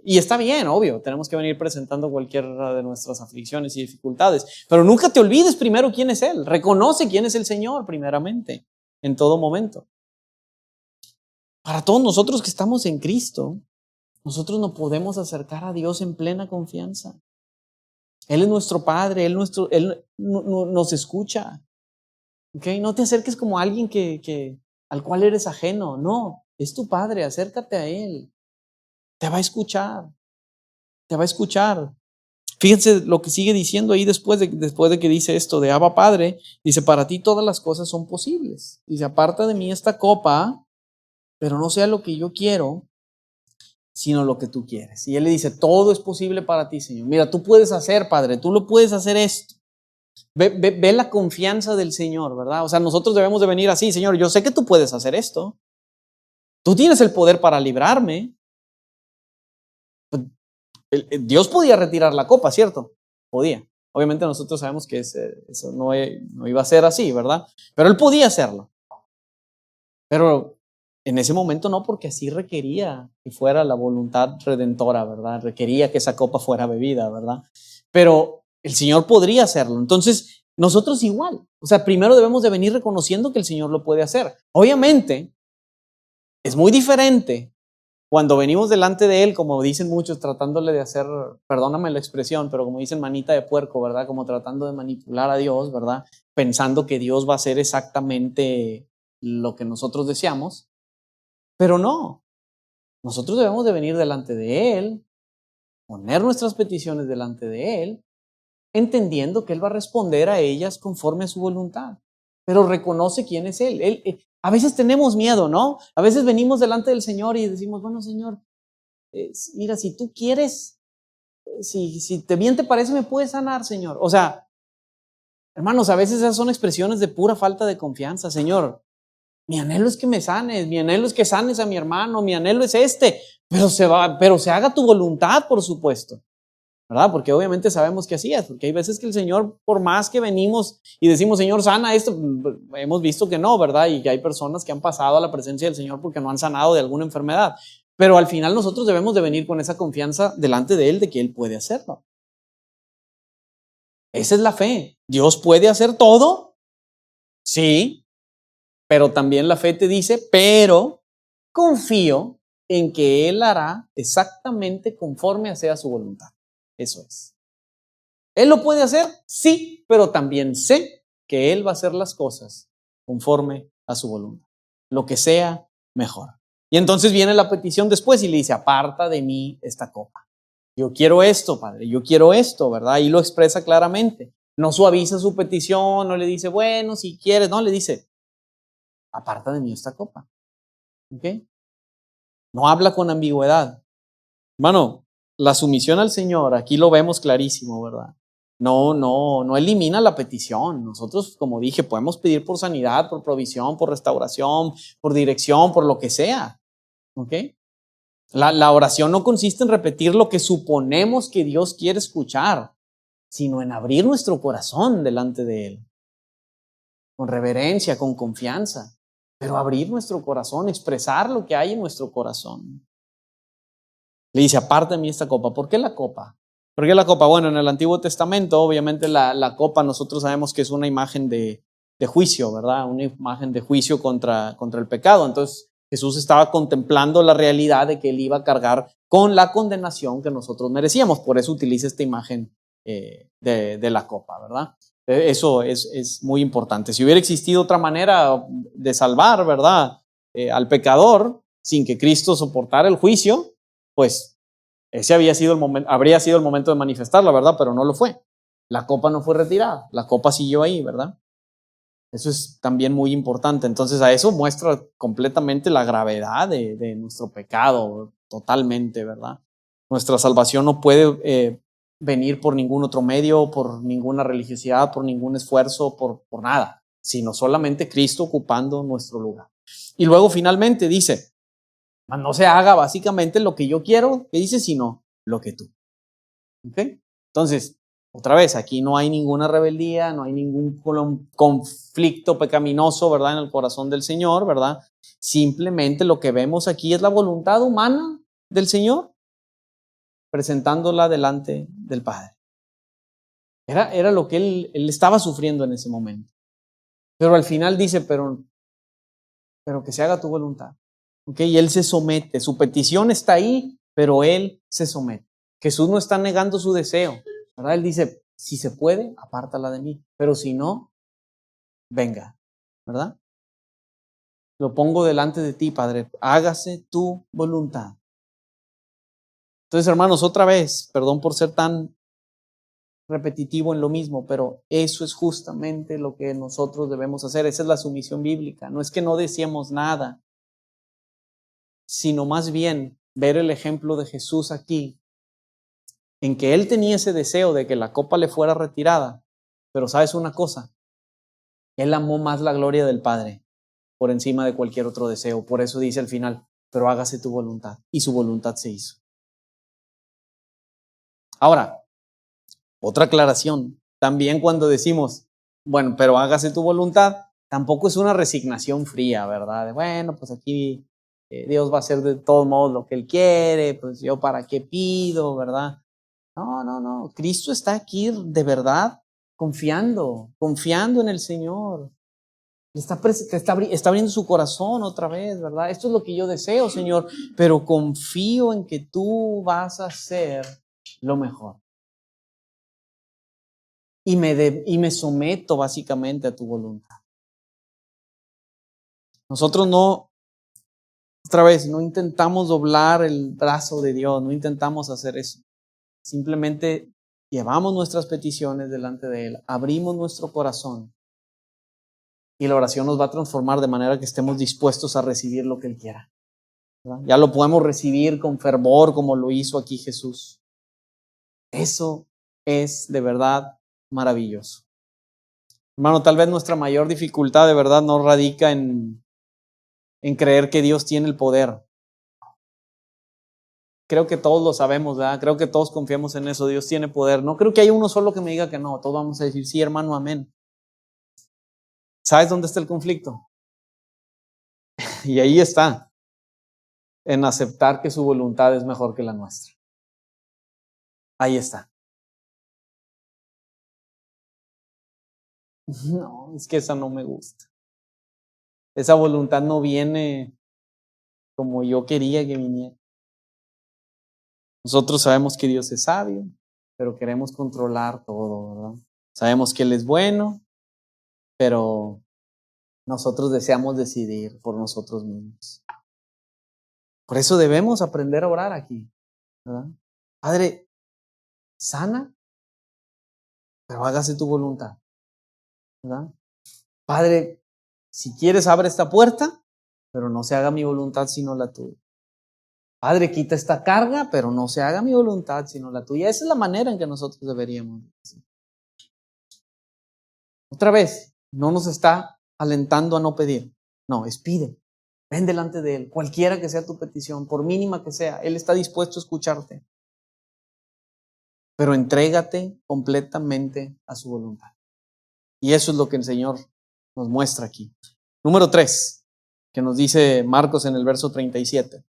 y está bien, obvio, tenemos que venir presentando cualquiera de nuestras aflicciones y dificultades, pero nunca te olvides primero quién es Él. Reconoce quién es el Señor primeramente, en todo momento. Para todos nosotros que estamos en Cristo, nosotros nos podemos acercar a Dios en plena confianza. Él es nuestro Padre, Él nos escucha. ¿Okay? No te acerques como a alguien al cual eres ajeno. No, es tu Padre, acércate a Él. Te va a escuchar. Te va a escuchar. Fíjense lo que sigue diciendo ahí después de que dice esto de Abba Padre. Dice, para ti todas las cosas son posibles. Dice, aparta de mí esta copa, pero no sea lo que yo quiero, sino lo que tú quieres. Y Él le dice, todo es posible para ti, Señor. Mira, tú puedes hacer, Padre, tú lo puedes hacer esto. Ve la confianza del Señor, ¿verdad? O sea, nosotros debemos de venir así, Señor, yo sé que tú puedes hacer esto. Tú tienes el poder para librarme. Dios podía retirar la copa, ¿cierto? Podía. Obviamente nosotros sabemos que eso no iba a ser así, ¿verdad? Pero Él podía hacerlo. Pero en ese momento no, porque así requería que fuera la voluntad redentora, ¿verdad? Requería que esa copa fuera bebida, ¿verdad? Pero el Señor podría hacerlo. Entonces, nosotros igual. O sea, primero debemos de venir reconociendo que el Señor lo puede hacer. Obviamente, es muy diferente cuando venimos delante de Él, como dicen muchos, tratándole de hacer, perdóname la expresión, pero como dicen manita de puerco, ¿verdad? Como tratando de manipular a Dios, ¿verdad? Pensando que Dios va a hacer exactamente lo que nosotros deseamos. Pero no. Nosotros debemos de venir delante de Él, poner nuestras peticiones delante de Él, entendiendo que Él va a responder a ellas conforme a su voluntad. Pero reconoce quién es Él. A veces tenemos miedo, ¿no? A veces venimos delante del Señor y decimos, bueno, Señor, mira, si tú quieres, si bien te parece, me puedes sanar, Señor. O sea, hermanos, a veces esas son expresiones de pura falta de confianza. Señor, mi anhelo es que me sanes, mi anhelo es que sanes a mi hermano, mi anhelo es pero se haga tu voluntad, por supuesto. ¿Verdad? Porque obviamente sabemos que así es, porque hay veces que el Señor, por más que venimos y decimos, Señor, sana esto, hemos visto que no, ¿verdad? Y que hay personas que han pasado a la presencia del Señor porque no han sanado de alguna enfermedad. Pero al final nosotros debemos de venir con esa confianza delante de Él de que Él puede hacerlo. Esa es la fe. ¿Dios puede hacer todo? Sí, pero también la fe te dice, pero confío en que Él hará exactamente conforme sea su voluntad. Eso es. ¿Él lo puede hacer? Sí, pero también sé que Él va a hacer las cosas conforme a su voluntad. Lo que sea, mejor. Y entonces viene la petición después y le dice, aparta de mí esta copa. Yo quiero esto, Padre, yo quiero esto, ¿verdad? Y lo expresa claramente. No suaviza su petición, no le dice, bueno, si quieres, no, le dice, aparta de mí esta copa. ¿Ok? No habla con ambigüedad. Hermano, la sumisión al Señor, aquí lo vemos clarísimo, ¿verdad? No elimina la petición. Nosotros, como dije, podemos pedir por sanidad, por provisión, por restauración, por dirección, por lo que sea. ¿Ok? La oración no consiste en repetir lo que suponemos que Dios quiere escuchar, sino en abrir nuestro corazón delante de Él. Con reverencia, con confianza. Pero abrir nuestro corazón, expresar lo que hay en nuestro corazón. Le dice, aparte de mí esta copa. ¿Por qué la copa? ¿Por qué la copa? Bueno, en el Antiguo Testamento, obviamente la copa nosotros sabemos que es una imagen de juicio, ¿verdad? Una imagen de juicio contra el pecado. Entonces Jesús estaba contemplando la realidad de que Él iba a cargar con la condenación que nosotros merecíamos. Por eso utiliza esta imagen de la copa, ¿verdad? Eso es muy importante. Si hubiera existido otra manera de salvar, ¿verdad? Al pecador sin que Cristo soportara el juicio, pues ese habría sido el momento de manifestarla, ¿verdad? Pero no lo fue. La copa no fue retirada, la copa siguió ahí, ¿verdad? Eso es también muy importante. Entonces, a eso muestra completamente la gravedad de nuestro pecado, totalmente, ¿verdad? Nuestra salvación no puede venir por ningún otro medio, por ninguna religiosidad, por ningún esfuerzo, por nada, sino solamente Cristo ocupando nuestro lugar. Y luego finalmente dice, no se haga básicamente lo que yo quiero, que dice, sino lo que tú. ¿Ok? Entonces, otra vez, aquí no hay ninguna rebeldía, no hay ningún conflicto pecaminoso, ¿verdad? En el corazón del Señor, ¿verdad? Simplemente lo que vemos aquí es la voluntad humana del Señor, presentándola delante del Padre. Era lo que él estaba sufriendo en ese momento. Pero al final dice, pero que se haga tu voluntad. ¿Ok? Y él se somete, su petición está ahí, pero él se somete. Jesús no está negando su deseo, ¿verdad? Él dice, si se puede, apártala de mí, pero si no, venga, ¿verdad? Lo pongo delante de ti, Padre, hágase tu voluntad. Entonces, hermanos, otra vez, perdón por ser tan repetitivo en lo mismo, pero eso es justamente lo que nosotros debemos hacer. Esa es la sumisión bíblica. No es que no deseemos nada, sino más bien ver el ejemplo de Jesús aquí, en que él tenía ese deseo de que la copa le fuera retirada, pero ¿sabes una cosa? Él amó más la gloria del Padre por encima de cualquier otro deseo. Por eso dice al final, pero hágase tu voluntad. Y su voluntad se hizo. Ahora, otra aclaración. También cuando decimos, bueno, pero hágase tu voluntad, tampoco es una resignación fría, ¿verdad? De, bueno, pues aquí Dios va a hacer de todos modos lo que Él quiere, pues yo para qué pido, ¿verdad? No. Cristo está aquí de verdad confiando en el Señor. Está abriendo su corazón otra vez, ¿verdad? Esto es lo que yo deseo, Señor, pero confío en que tú vas a hacer lo mejor. Y me someto básicamente a tu voluntad. Nosotros no intentamos doblar el brazo de Dios, no intentamos hacer eso. Simplemente llevamos nuestras peticiones delante de Él, abrimos nuestro corazón y la oración nos va a transformar de manera que estemos dispuestos a recibir lo que Él quiera, ¿verdad? Ya lo podemos recibir con fervor como lo hizo aquí Jesús. Eso es de verdad maravilloso. Hermano, tal vez nuestra mayor dificultad de verdad no radica en creer que Dios tiene el poder. Creo que todos lo sabemos, ¿verdad? Creo que todos confiamos en eso. Dios tiene poder. No creo que haya uno solo que me diga que no. Todos vamos a decir, sí, hermano, amén. ¿Sabes dónde está el conflicto? Y ahí está, en aceptar que su voluntad es mejor que la nuestra. Ahí está. No, es que esa no me gusta. Esa voluntad no viene como yo quería que viniera. Nosotros sabemos que Dios es sabio, pero queremos controlar todo, ¿verdad? Sabemos que Él es bueno, pero nosotros deseamos decidir por nosotros mismos. Por eso debemos aprender a orar aquí, ¿verdad? Padre, sana, pero hágase tu voluntad, ¿verdad? Padre, si quieres abre esta puerta, pero no se haga mi voluntad sino la tuya. Padre, quita esta carga, pero no se haga mi voluntad sino la tuya. Esa es la manera en que nosotros deberíamos decir. Otra vez, no nos está alentando a no pedir. No, es pide. Ven delante de Él, cualquiera que sea tu petición, por mínima que sea, Él está dispuesto a escucharte. Pero entrégate completamente a su voluntad. Y eso es lo que el Señor nos muestra aquí. Número 3, que nos dice Marcos en el verso 37.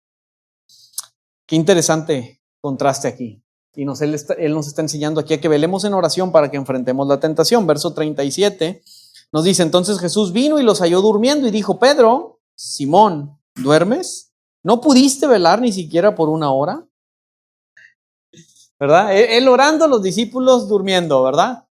Qué interesante contraste aquí. Y Él nos está enseñando aquí a que velemos en oración para que enfrentemos la tentación. Verso 37 nos dice, entonces Jesús vino y los halló durmiendo y dijo, Pedro, Simón, ¿duermes? ¿No pudiste velar ni siquiera por una hora? ¿Verdad? Él orando, los discípulos durmiendo, ¿verdad?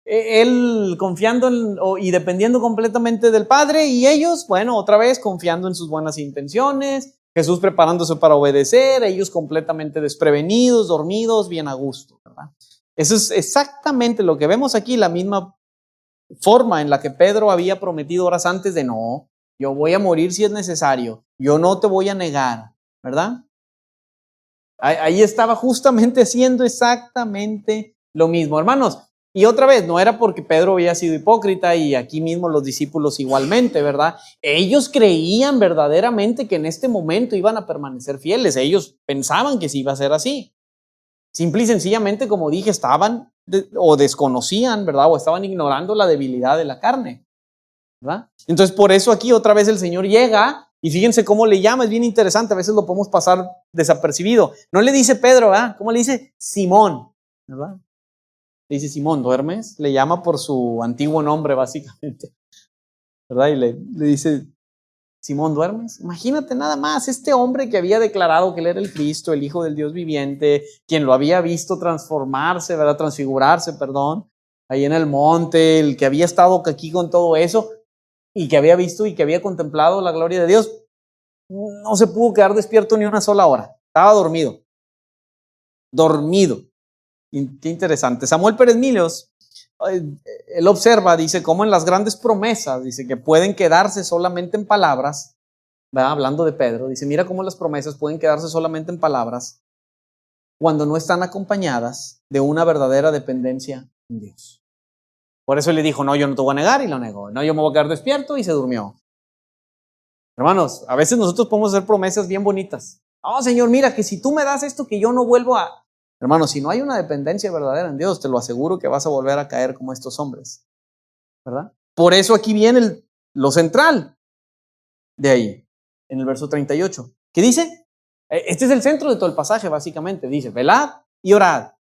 Él confiando y dependiendo completamente del Padre y ellos, bueno, otra vez confiando en sus buenas intenciones, Jesús preparándose para obedecer, ellos completamente desprevenidos, dormidos, bien a gusto, ¿verdad? Eso es exactamente lo que vemos aquí, la misma forma en la que Pedro había prometido horas antes de no, yo voy a morir si es necesario, yo no te voy a negar, ¿verdad? Ahí estaba justamente haciendo exactamente lo mismo, hermanos. Y otra vez, no era porque Pedro había sido hipócrita y aquí mismo los discípulos igualmente, ¿verdad? Ellos creían verdaderamente que en este momento iban a permanecer fieles. Ellos pensaban que sí iba a ser así. Simple y sencillamente, como dije, estaban o desconocían, ¿verdad? O estaban ignorando la debilidad de la carne, ¿verdad? Entonces, por eso aquí otra vez el Señor llega y fíjense cómo le llama, es bien interesante, a veces lo podemos pasar desapercibido. No le dice Pedro, ¿verdad? ¿Cómo le dice? Simón, ¿verdad? Le dice Simón, ¿duermes? Le llama por su antiguo nombre, básicamente, ¿verdad? Y le dice, Simón, ¿duermes? Imagínate nada más, este hombre que había declarado que él era el Cristo, el Hijo del Dios viviente, quien lo había visto transformarse, ¿verdad? Transfigurarse, perdón, ahí en el monte, el que había estado aquí con todo eso, y que había visto y que había contemplado la gloria de Dios, no se pudo quedar despierto ni una sola hora, estaba dormido. Qué interesante. Samuel Pérez Millos, él observa, dice, cómo en las grandes promesas, dice que pueden quedarse solamente en palabras, ¿verdad? Hablando de Pedro, dice, mira cómo las promesas pueden quedarse solamente en palabras cuando no están acompañadas de una verdadera dependencia en Dios. Por eso le dijo, no, yo no te voy a negar, y lo negó. No, yo me voy a quedar despierto, y se durmió. Hermanos, a veces nosotros podemos hacer promesas bien bonitas. Oh, Señor, mira, que si tú me das esto, que yo no vuelvo a... Hermanos, si no hay una dependencia verdadera en Dios, te lo aseguro que vas a volver a caer como estos hombres, ¿verdad? Por eso aquí viene lo central de ahí, en el verso 38. ¿Qué dice? Este es el centro de todo el pasaje, básicamente. Dice, velad y orad.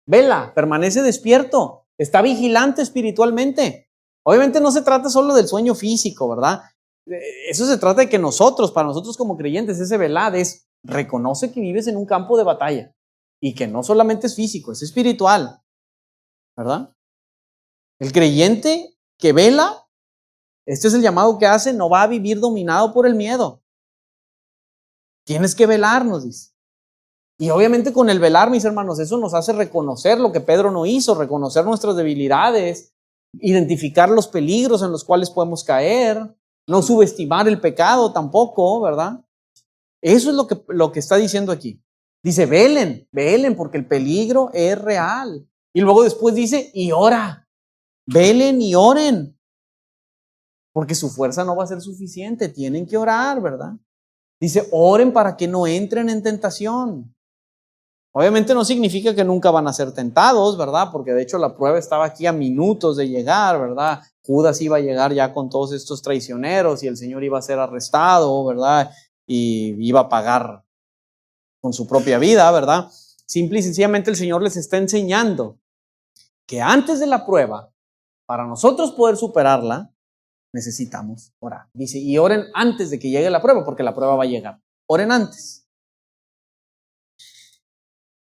Vela, permanece despierto, está vigilante espiritualmente. Obviamente no se trata solo del sueño físico, ¿verdad? Eso se trata de que para nosotros como creyentes, ese velad es, reconoce que vives en un campo de batalla y que no solamente es físico, es espiritual, ¿verdad? El creyente que vela, este es el llamado que hace, no va a vivir dominado por el miedo. Tienes que velar, nos dice. Y obviamente con el velar, mis hermanos, eso nos hace reconocer lo que Pedro no hizo, reconocer nuestras debilidades, identificar los peligros en los cuales podemos caer, no subestimar el pecado tampoco, ¿verdad? Eso es lo que está diciendo aquí. Dice, velen, porque el peligro es real. Y luego después dice, y ora, velen y oren, porque su fuerza no va a ser suficiente, tienen que orar, ¿verdad? Dice, oren para que no entren en tentación. Obviamente no significa que nunca van a ser tentados, ¿verdad? Porque de hecho la prueba estaba aquí a minutos de llegar, ¿verdad? Judas iba a llegar ya con todos estos traicioneros y el Señor iba a ser arrestado, ¿verdad? Y iba a pagar con su propia vida, ¿verdad? Simple y sencillamente el Señor les está enseñando que antes de la prueba, para nosotros poder superarla, necesitamos orar. Dice, y oren antes de que llegue la prueba, porque la prueba va a llegar. Oren antes.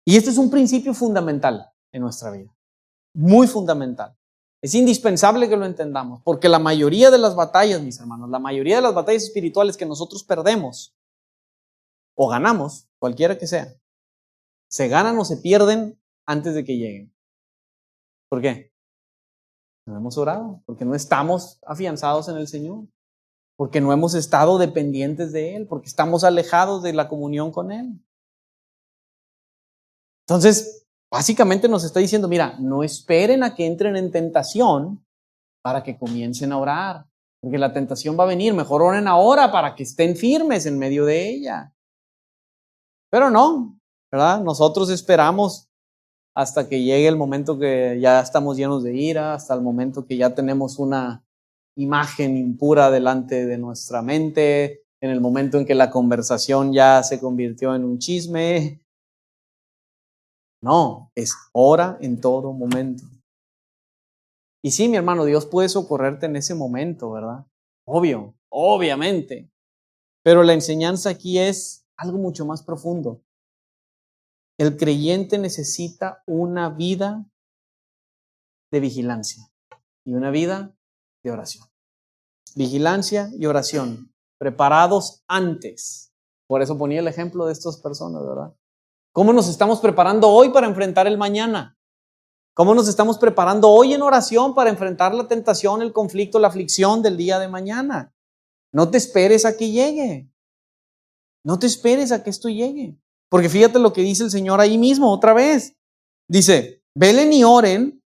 Y este es un principio fundamental en nuestra vida, muy fundamental. Es indispensable que lo entendamos, porque la mayoría de las batallas, mis hermanos, la mayoría de las batallas espirituales que nosotros perdemos o ganamos, cualquiera que sea, se ganan o se pierden antes de que lleguen. ¿Por qué? No hemos orado, porque no estamos afianzados en el Señor, porque no hemos estado dependientes de Él, porque estamos alejados de la comunión con Él. Entonces, básicamente nos está diciendo, mira, no esperen a que entren en tentación para que comiencen a orar, porque la tentación va a venir, mejor oren ahora para que estén firmes en medio de ella. Pero no, ¿verdad? Nosotros esperamos hasta que llegue el momento que ya estamos llenos de ira, hasta el momento que ya tenemos una imagen impura delante de nuestra mente, en el momento en que la conversación ya se convirtió en un chisme. No, es ora en todo momento. Y sí, mi hermano, Dios puede socorrerte en ese momento, ¿verdad? Obviamente. Pero la enseñanza aquí es algo mucho más profundo. El creyente necesita una vida de vigilancia y una vida de oración. Vigilancia y oración, preparados antes. Por eso ponía el ejemplo de estas personas, ¿verdad? ¿Cómo nos estamos preparando hoy para enfrentar el mañana? ¿Cómo nos estamos preparando hoy en oración para enfrentar la tentación, el conflicto, la aflicción del día de mañana? No te esperes a que llegue. No te esperes a que esto llegue. Porque fíjate lo que dice el Señor ahí mismo otra vez. Dice, velen y oren.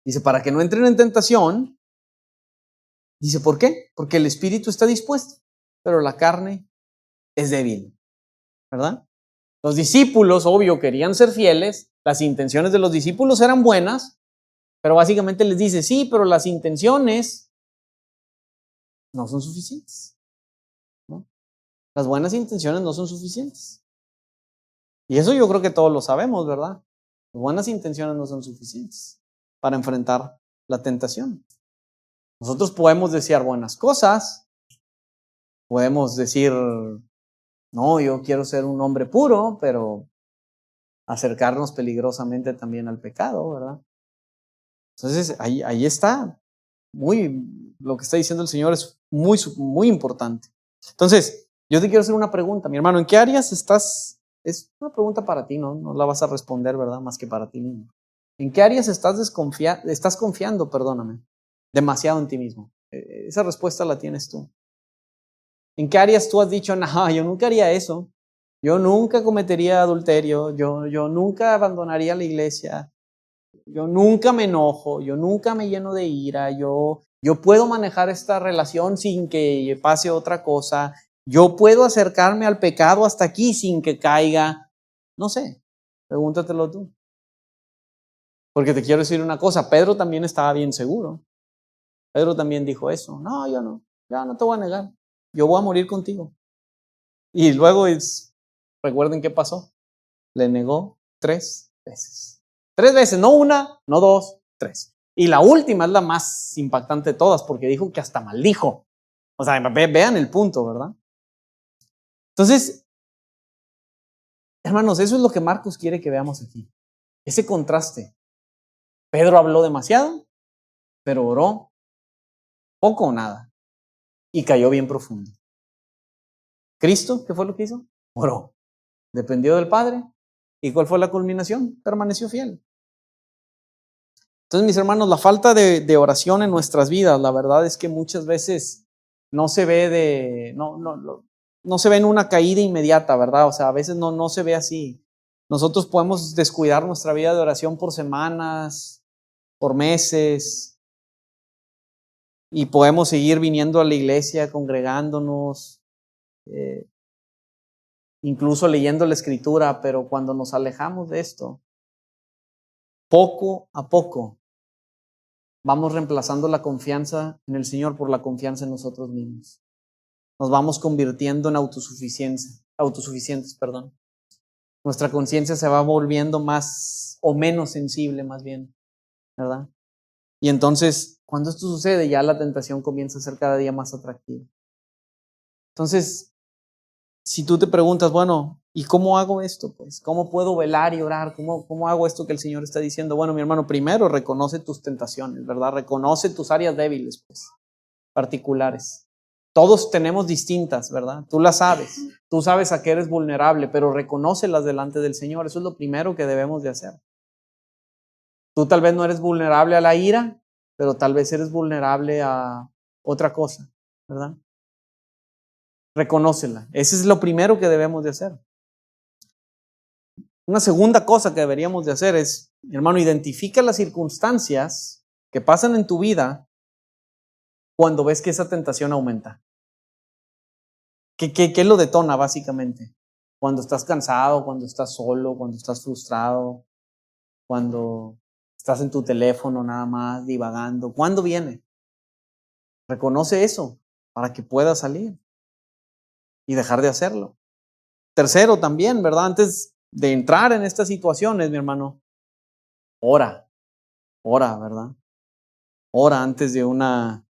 Dice, para que no entren en tentación. Dice, ¿por qué? Porque el espíritu está dispuesto, pero la carne es débil. ¿Verdad? Los discípulos, obvio, querían ser fieles. Las intenciones de los discípulos eran buenas. Pero básicamente les dice, sí, pero las intenciones no son suficientes, ¿no? Las buenas intenciones no son suficientes. Y eso yo creo que todos lo sabemos, ¿verdad? Las buenas intenciones no son suficientes para enfrentar la tentación. Nosotros podemos desear buenas cosas, podemos decir, no, yo quiero ser un hombre puro, pero acercarnos peligrosamente también al pecado, ¿verdad? Entonces, ahí está. Lo que está diciendo el Señor es muy, muy importante. Entonces, yo te quiero hacer una pregunta, mi hermano. ¿En qué áreas estás? Es una pregunta para ti, ¿no? No la vas a responder, ¿verdad? Más que para ti mismo. ¿En qué áreas estás confiando, perdóname, demasiado en ti mismo? Esa respuesta la tienes tú. ¿En qué áreas tú has dicho, no, yo nunca haría eso? Yo nunca cometería adulterio, yo nunca abandonaría la iglesia, yo nunca me enojo, yo nunca me lleno de ira, yo puedo manejar esta relación sin que pase otra cosa, yo puedo acercarme al pecado hasta aquí sin que caiga. No sé, pregúntatelo tú. Porque te quiero decir una cosa, Pedro también estaba bien seguro. Pedro también dijo eso. No, yo no, ya no te voy a negar, yo voy a morir contigo. Y luego recuerden qué pasó. Le negó 3 veces. 3 veces, no una, no 2, 3. Y la última es la más impactante de todas, porque dijo que hasta maldijo. O sea, vean el punto, ¿verdad? Entonces, hermanos, eso es lo que Marcos quiere que veamos aquí. Ese contraste. Pedro habló demasiado, pero oró poco o nada. Y cayó bien profundo. Cristo, ¿qué fue lo que hizo? Oró. Dependió del Padre. ¿Y cuál fue la culminación? Permaneció fiel. Entonces, mis hermanos, la falta de oración en nuestras vidas, la verdad es que muchas veces no se ve no se ve en una caída inmediata, ¿verdad? O sea, a veces no se ve así. Nosotros podemos descuidar nuestra vida de oración por semanas, por meses, y podemos seguir viniendo a la iglesia, congregándonos, incluso leyendo la escritura, pero cuando nos alejamos de esto, poco a poco, vamos reemplazando la confianza en el Señor por la confianza en nosotros mismos. Nos vamos convirtiendo en autosuficientes, perdón. Nuestra conciencia se va volviendo más o menos sensible, más bien, ¿verdad? Y entonces, cuando esto sucede, ya la tentación comienza a ser cada día más atractiva. Entonces, si tú te preguntas, bueno, ¿y cómo hago esto? Pues, ¿cómo puedo velar y orar? ¿Cómo hago esto que el Señor está diciendo? Bueno, mi hermano, primero reconoce tus tentaciones, ¿verdad? Reconoce tus áreas débiles, pues, particulares. Todos tenemos distintas, ¿verdad? Tú las sabes. Tú sabes a qué eres vulnerable, pero reconócelas delante del Señor. Eso es lo primero que debemos de hacer. Tú tal vez no eres vulnerable a la ira, pero tal vez eres vulnerable a otra cosa, ¿verdad? Reconócela. Ese es lo primero que debemos de hacer. Una segunda cosa que deberíamos de hacer es, hermano, identifica las circunstancias que pasan en tu vida cuando ves que esa tentación aumenta. ¿Qué lo detona básicamente? Cuando estás cansado, cuando estás solo, cuando estás frustrado, cuando estás en tu teléfono nada más divagando. ¿Cuándo viene? Reconoce eso para que puedas salir y dejar de hacerlo. Tercero también, ¿verdad? Antes de entrar en estas situaciones, mi hermano, ora, ¿verdad? Ora antes de una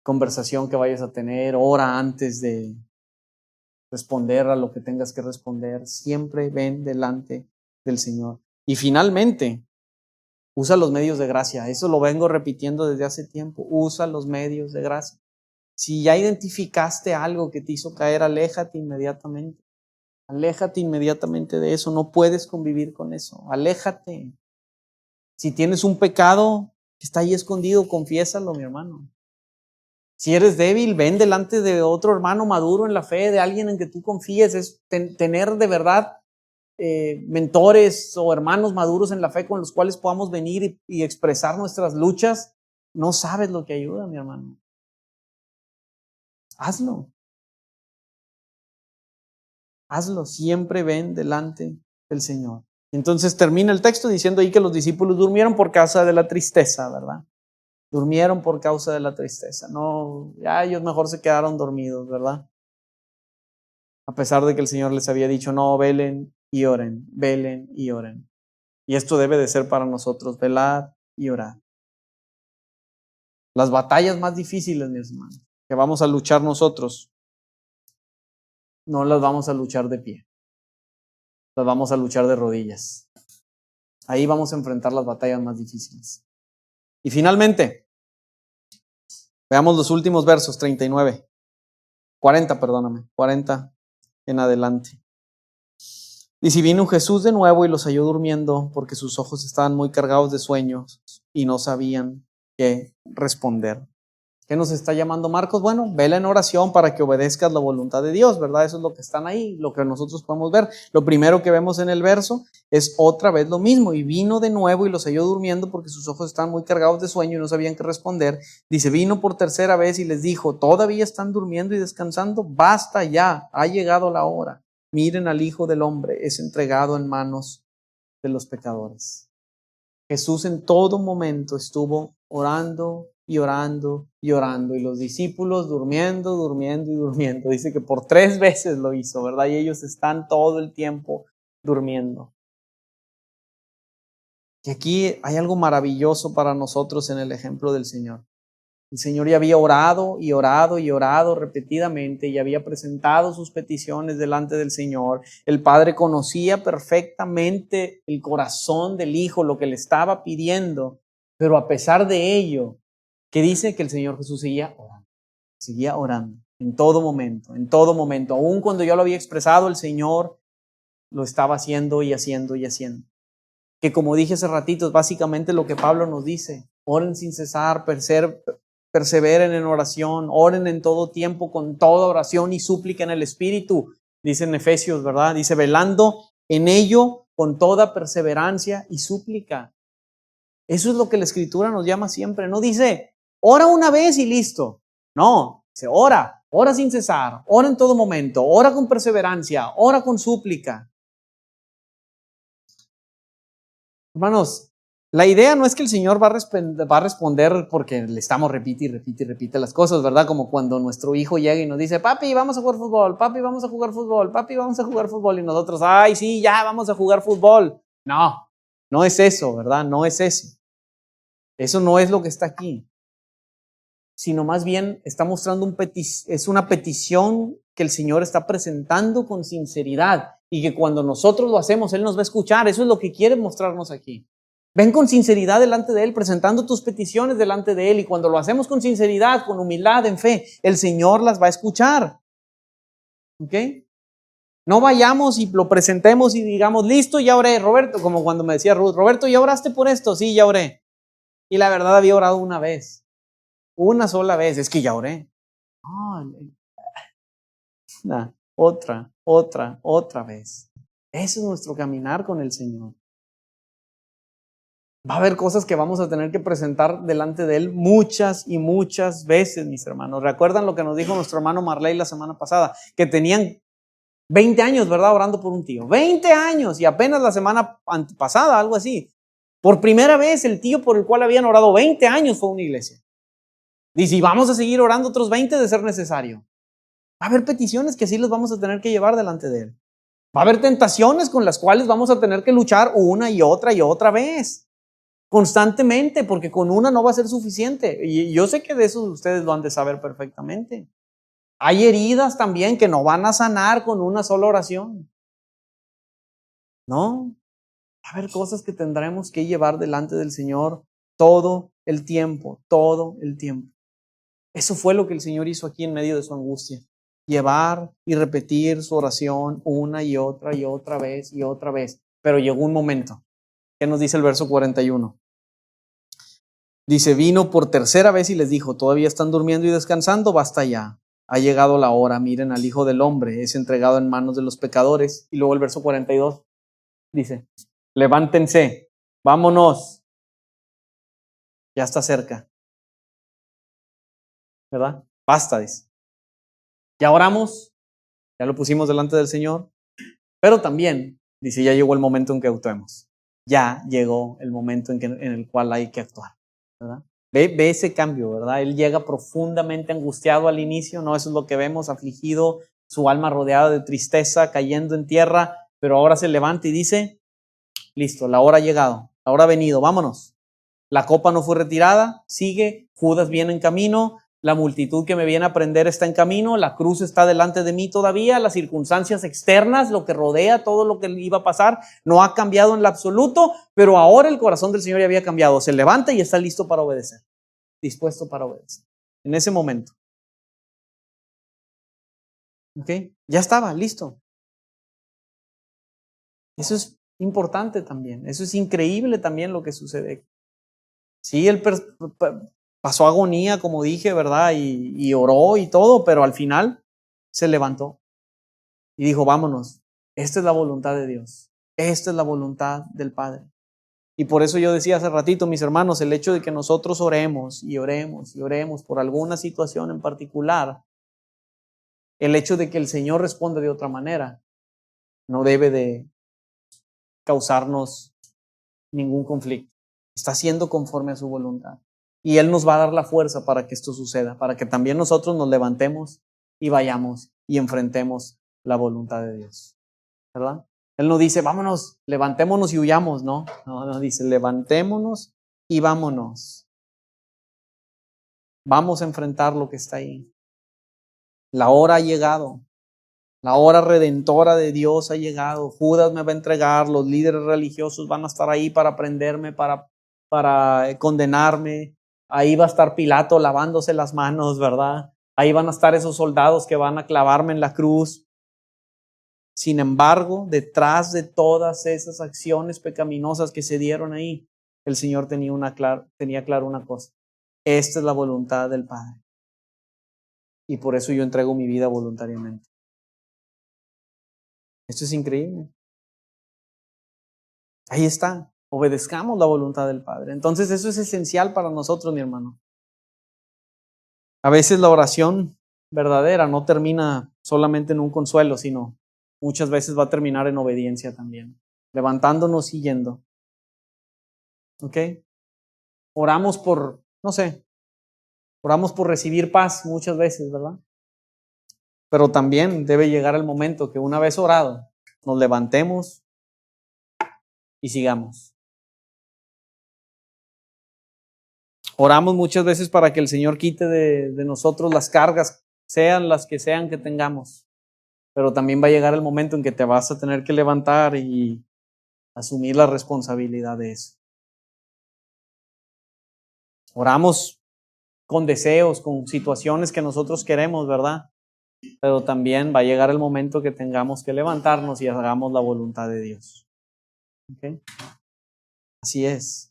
conversación que vayas a tener, ora antes de responder a lo que tengas que responder. Siempre ven delante del Señor. Y finalmente, usa los medios de gracia. Eso lo vengo repitiendo desde hace tiempo. Usa los medios de gracia. Si ya identificaste algo que te hizo caer, aléjate inmediatamente. Aléjate inmediatamente de eso. No puedes convivir con eso. Aléjate. Si tienes un pecado que está ahí escondido, confiésalo, mi hermano. Si eres débil, ven delante de otro hermano maduro en la fe, de alguien en que tú confíes. Es tener de verdad mentores o hermanos maduros en la fe con los cuales podamos venir y expresar nuestras luchas. No sabes lo que ayuda, mi hermano. Hazlo. Hazlo. Siempre ven delante del Señor. Entonces termina el texto diciendo ahí que los discípulos durmieron por causa de la tristeza, ¿verdad? Durmieron por causa de la tristeza. No, ya ellos mejor se quedaron dormidos, ¿verdad? A pesar de que el Señor les había dicho, no, velen y oren, velen y oren. Y esto debe de ser para nosotros, velar y orar. Las batallas más difíciles, mis hermanos, que vamos a luchar nosotros, no las vamos a luchar de pie. Las vamos a luchar de rodillas. Ahí vamos a enfrentar las batallas más difíciles. Y finalmente, veamos los últimos versos, 40 en adelante. Dice, vino Jesús de nuevo y los halló durmiendo porque sus ojos estaban muy cargados de sueños y no sabían qué responder. ¿Qué nos está llamando Marcos? Bueno, vela en oración para que obedezcas la voluntad de Dios, ¿verdad? Eso es lo que están ahí, lo que nosotros podemos ver. Lo primero que vemos en el verso es otra vez lo mismo. Y vino de nuevo y los halló durmiendo porque sus ojos estaban muy cargados de sueño y no sabían qué responder. Dice, vino por tercera vez y les dijo, ¿todavía están durmiendo y descansando? Basta ya, ha llegado la hora. Miren al Hijo del Hombre, es entregado en manos de los pecadores. Jesús en todo momento estuvo orando y orando y orando, y los discípulos durmiendo, durmiendo y durmiendo. Dice que por 3 veces lo hizo, ¿verdad? Y ellos están todo el tiempo durmiendo. Y aquí hay algo maravilloso para nosotros en el ejemplo del Señor. El Señor ya había orado y orado y orado repetidamente y había presentado sus peticiones delante del Señor. El Padre conocía perfectamente el corazón del Hijo, lo que le estaba pidiendo, pero a pesar de ello, ¿qué dice? Que el Señor Jesús seguía orando en todo momento. Aún cuando yo lo había expresado, el Señor lo estaba haciendo y haciendo y haciendo. Que como dije hace ratito, es básicamente lo que Pablo nos dice. Oren sin cesar, perseveren en oración, oren en todo tiempo con toda oración y súplica en el Espíritu, dice en Efesios, ¿verdad? Dice, velando en ello con toda perseverancia y súplica. Eso es lo que la Escritura nos llama siempre. No dice, ora una vez y listo. No, dice, ora sin cesar, ora en todo momento, ora con perseverancia, ora con súplica. Hermanos, la idea no es que el Señor va a responder porque le estamos repite las cosas, ¿verdad? Como cuando nuestro hijo llega y nos dice, papi, vamos a jugar fútbol, papi, vamos a jugar fútbol, papi, vamos a jugar fútbol. Y nosotros, ay, sí, ya, vamos a jugar fútbol. No es eso, ¿verdad? No es eso. Eso no es lo que está aquí. Sino más bien está mostrando es una petición que el Señor está presentando con sinceridad y que cuando nosotros lo hacemos, Él nos va a escuchar. Eso es lo que quiere mostrarnos aquí. Ven con sinceridad delante de Él, presentando tus peticiones delante de Él, y cuando lo hacemos con sinceridad, con humildad, en fe, el Señor las va a escuchar. ¿Ok? No vayamos y lo presentemos y digamos, listo, ya oré, Roberto, como cuando me decía Ruth, Roberto, ¿ya oraste por esto? Sí, ya oré. Y la verdad había orado una sola vez, es que ya oré. Otra vez. Ese es nuestro caminar con el Señor. Va a haber cosas que vamos a tener que presentar delante de Él muchas y muchas veces, mis hermanos. ¿Recuerdan lo que nos dijo nuestro hermano Marley la semana pasada? Que tenían 20 años, ¿verdad? Orando por un tío. 20 años y apenas la semana pasada, algo así. Por primera vez el tío por el cual habían orado 20 años fue a una iglesia. Dice, y vamos a seguir orando otros 20 de ser necesario. Va a haber peticiones que sí las vamos a tener que llevar delante de Él. Va a haber tentaciones con las cuales vamos a tener que luchar una y otra vez. Constantemente, porque con una no va a ser suficiente. Y yo sé que de eso ustedes lo han de saber perfectamente. Hay heridas también que no van a sanar con una sola oración. No. Va a haber cosas que tendremos que llevar delante del Señor todo el tiempo. Eso fue lo que el Señor hizo aquí en medio de su angustia. Llevar y repetir su oración una y otra vez. Pero llegó un momento. ¿Qué nos dice el verso 41? Dice, vino por tercera vez y les dijo, ¿todavía están durmiendo y descansando? Basta ya. Ha llegado la hora, miren al Hijo del Hombre, es entregado en manos de los pecadores. Y luego el verso 42 dice, levántense, vámonos, ya está cerca, ¿verdad? Basta, dice. Ya oramos, ya lo pusimos delante del Señor, pero también, dice, ya llegó el momento en que actuemos. Ya llegó el momento en el cual hay que actuar, ¿verdad? Ve ese cambio, ¿verdad? Él llega profundamente angustiado al inicio, ¿no? Eso es lo que vemos, afligido, su alma rodeada de tristeza, cayendo en tierra, pero ahora se levanta y dice, listo, la hora ha llegado, la hora ha venido, vámonos. La copa no fue retirada, sigue, Judas viene en camino, la multitud que me viene a prender está en camino, la cruz está delante de mí todavía, las circunstancias externas, lo que rodea, todo lo que iba a pasar, no ha cambiado en lo absoluto, pero ahora el corazón del Señor ya había cambiado, se levanta y está listo para obedecer, dispuesto para obedecer. En ese momento. ¿Ok? Ya estaba, listo. Eso es importante también, eso es increíble también lo que sucede. Sí, él pasó agonía, como dije, ¿verdad? Y oró y todo, pero al final se levantó y dijo, vámonos, esta es la voluntad de Dios, esta es la voluntad del Padre. Y por eso yo decía hace ratito, mis hermanos, el hecho de que nosotros oremos y oremos y oremos por alguna situación en particular, el hecho de que el Señor responde de otra manera, no debe de causarnos ningún conflicto. Está siendo conforme a su voluntad. Y Él nos va a dar la fuerza para que esto suceda, para que también nosotros nos levantemos y vayamos y enfrentemos la voluntad de Dios. ¿Verdad? Él no dice, vámonos, levantémonos y huyamos, ¿no? No, dice, levantémonos y vámonos. Vamos a enfrentar lo que está ahí. La hora ha llegado. La hora redentora de Dios ha llegado. Judas me va a entregar, los líderes religiosos van a estar ahí para prenderme, para condenarme. Ahí va a estar Pilato lavándose las manos, ¿verdad? Ahí van a estar esos soldados que van a clavarme en la cruz. Sin embargo, detrás de todas esas acciones pecaminosas que se dieron ahí, el Señor tenía claro una cosa. Esta es la voluntad del Padre. Y por eso yo entrego mi vida voluntariamente. Esto es increíble. Ahí está. Obedezcamos la voluntad del Padre. Entonces eso es esencial para nosotros, mi hermano. A veces la oración verdadera no termina solamente en un consuelo, sino muchas veces va a terminar en obediencia también. Levantándonos y yendo. ¿Ok? Oramos por, no sé, oramos por recibir paz muchas veces, ¿verdad? Pero también debe llegar el momento que una vez orado, nos levantemos y sigamos. Oramos muchas veces para que el Señor quite de nosotros las cargas, sean las que sean que tengamos. Pero también va a llegar el momento en que te vas a tener que levantar y asumir la responsabilidad de eso. Oramos con deseos, con situaciones que nosotros queremos, ¿verdad? Pero también va a llegar el momento que tengamos que levantarnos y hagamos la voluntad de Dios. ¿Okay? Así es.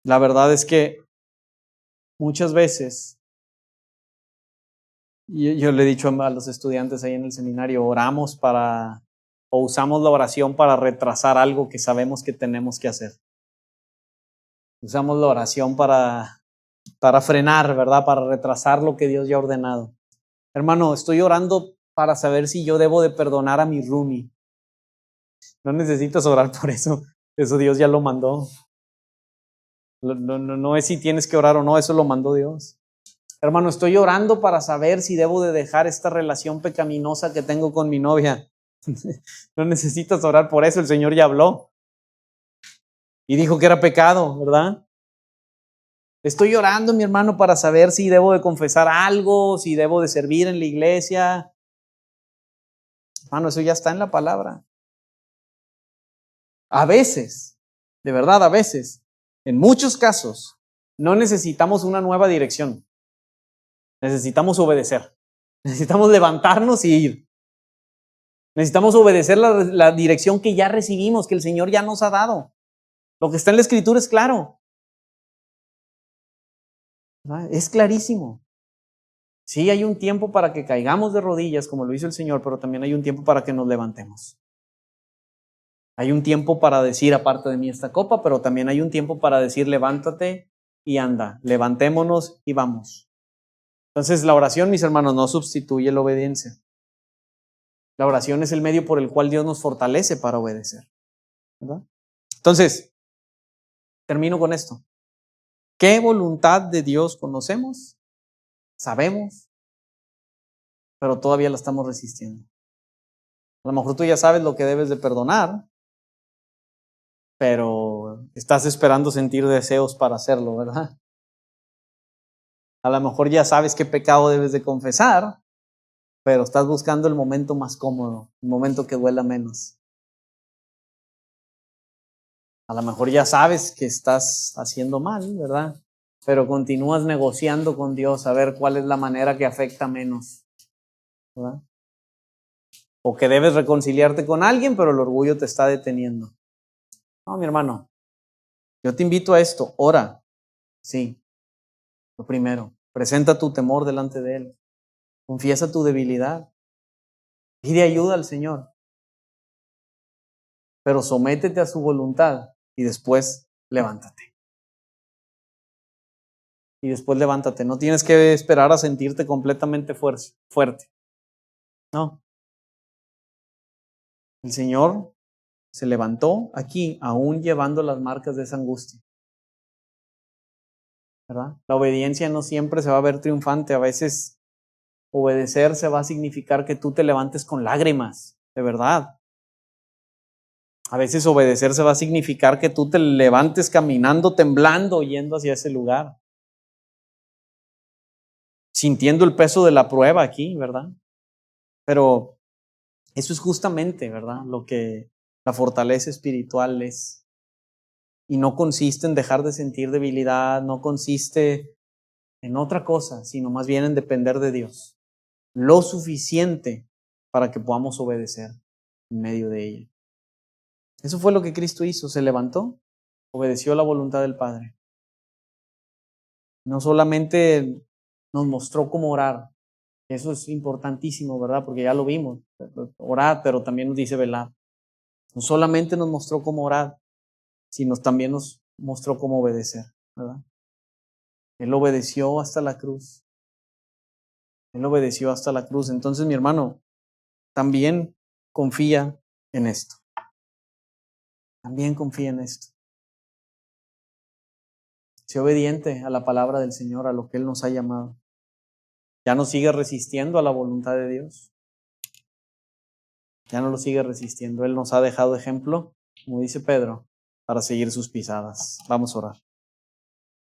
La verdad es que muchas veces, yo le he dicho a los estudiantes ahí en el seminario, oramos o usamos la oración para retrasar algo que sabemos que tenemos que hacer. Usamos la oración para frenar, ¿verdad? Para retrasar lo que Dios ya ha ordenado. Hermano, estoy orando para saber si yo debo de perdonar a mi roomie. No necesitas orar por eso. Eso Dios ya lo mandó. No es si tienes que orar o no, eso lo mandó Dios. Hermano, estoy orando para saber si debo de dejar esta relación pecaminosa que tengo con mi novia. No necesitas orar por eso, el Señor ya habló. Y dijo que era pecado, ¿verdad? Estoy orando, mi hermano, para saber si debo de confesar algo, si debo de servir en la iglesia. Hermano, eso ya está en la palabra. A veces, de verdad, a veces, en muchos casos, no necesitamos una nueva dirección. Necesitamos obedecer. Necesitamos levantarnos y ir. Necesitamos obedecer la dirección que ya recibimos, que el Señor ya nos ha dado. Lo que está en la Escritura es claro. ¿verdad? Es clarísimo. Sí, hay un tiempo para que caigamos de rodillas, como lo hizo el Señor, pero también hay un tiempo para que nos levantemos. Hay un tiempo para decir, aparte de mí esta copa, pero también hay un tiempo para decir, levántate y anda, levantémonos y vamos. Entonces, la oración, mis hermanos, no sustituye la obediencia. La oración es el medio por el cual Dios nos fortalece para obedecer, ¿verdad? Entonces, termino con esto. ¿Qué voluntad de Dios conocemos? Sabemos, pero todavía la estamos resistiendo. A lo mejor tú ya sabes lo que debes de perdonar, pero estás esperando sentir deseos para hacerlo, ¿verdad? A lo mejor ya sabes qué pecado debes de confesar, pero estás buscando el momento más cómodo, el momento que duela menos. A lo mejor ya sabes que estás haciendo mal, ¿verdad? Pero continúas negociando con Dios a ver cuál es la manera que afecta menos, ¿verdad? O que debes reconciliarte con alguien, pero el orgullo te está deteniendo. No, mi hermano, yo te invito a esto, ora, sí, lo primero, presenta tu temor delante de Él, confiesa tu debilidad, pide ayuda al Señor, pero sométete a su voluntad y después levántate. Y después levántate, no tienes que esperar a sentirte completamente fuerte. No, el Señor se levantó aquí, aún llevando las marcas de esa angustia, ¿verdad? La obediencia no siempre se va a ver triunfante, a veces obedecer se va a significar que tú te levantes con lágrimas, de verdad. A veces obedecer se va a significar que tú te levantes caminando, temblando, yendo hacia ese lugar. Sintiendo el peso de la prueba aquí, ¿verdad? Pero eso es justamente, ¿verdad? Lo que la fortaleza espiritual es. Y no consiste en dejar de sentir debilidad, no consiste en otra cosa, sino más bien en depender de Dios. Lo suficiente para que podamos obedecer en medio de ella. Eso fue lo que Cristo hizo, se levantó, obedeció la voluntad del Padre. No solamente nos mostró cómo orar, eso es importantísimo, ¿verdad? Porque ya lo vimos, orad, pero también nos dice velad. No solamente nos mostró cómo orar, sino también nos mostró cómo obedecer, ¿verdad? Él obedeció hasta la cruz. Él obedeció hasta la cruz. Entonces, mi hermano, también confía en esto. También confía en esto. Sé obediente a la palabra del Señor, a lo que Él nos ha llamado. Ya no sigue resistiendo a la voluntad de Dios. Ya no lo sigue resistiendo. Él nos ha dejado ejemplo, como dice Pedro, para seguir sus pisadas. Vamos a orar.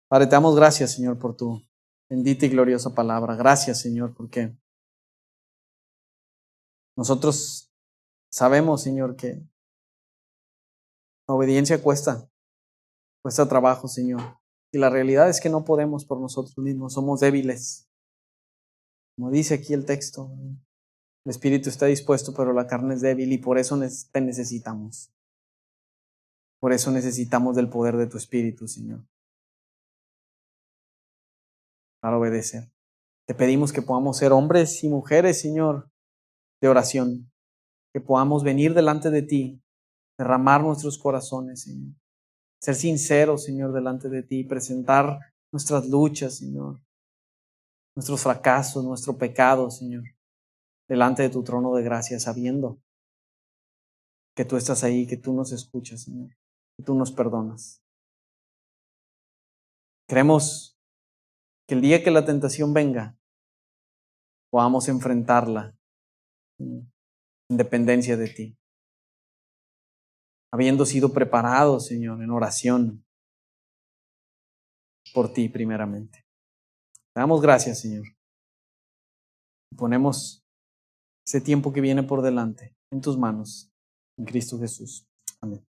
Padre, te damos gracias, Señor, por tu bendita y gloriosa palabra. Gracias, Señor, porque nosotros sabemos, Señor, que la obediencia cuesta trabajo, Señor. Y la realidad es que no podemos por nosotros mismos, somos débiles. Como dice aquí el texto, el espíritu está dispuesto, pero la carne es débil y por eso te necesitamos. Por eso necesitamos del poder de tu espíritu, Señor, para obedecer. Te pedimos que podamos ser hombres y mujeres, Señor, de oración, que podamos venir delante de ti, derramar nuestros corazones, Señor, ser sinceros, Señor, delante de ti, presentar nuestras luchas, Señor, nuestros fracasos, nuestro pecado, Señor, delante de tu trono de gracia, sabiendo que tú estás ahí, que tú nos escuchas, Señor, que tú nos perdonas. Queremos que el día que la tentación venga, podamos enfrentarla, Señor, en dependencia de ti, habiendo sido preparados, Señor, en oración por ti primeramente. Te damos gracias, Señor. Ponemos ese tiempo que viene por delante en tus manos, en Cristo Jesús. Amén.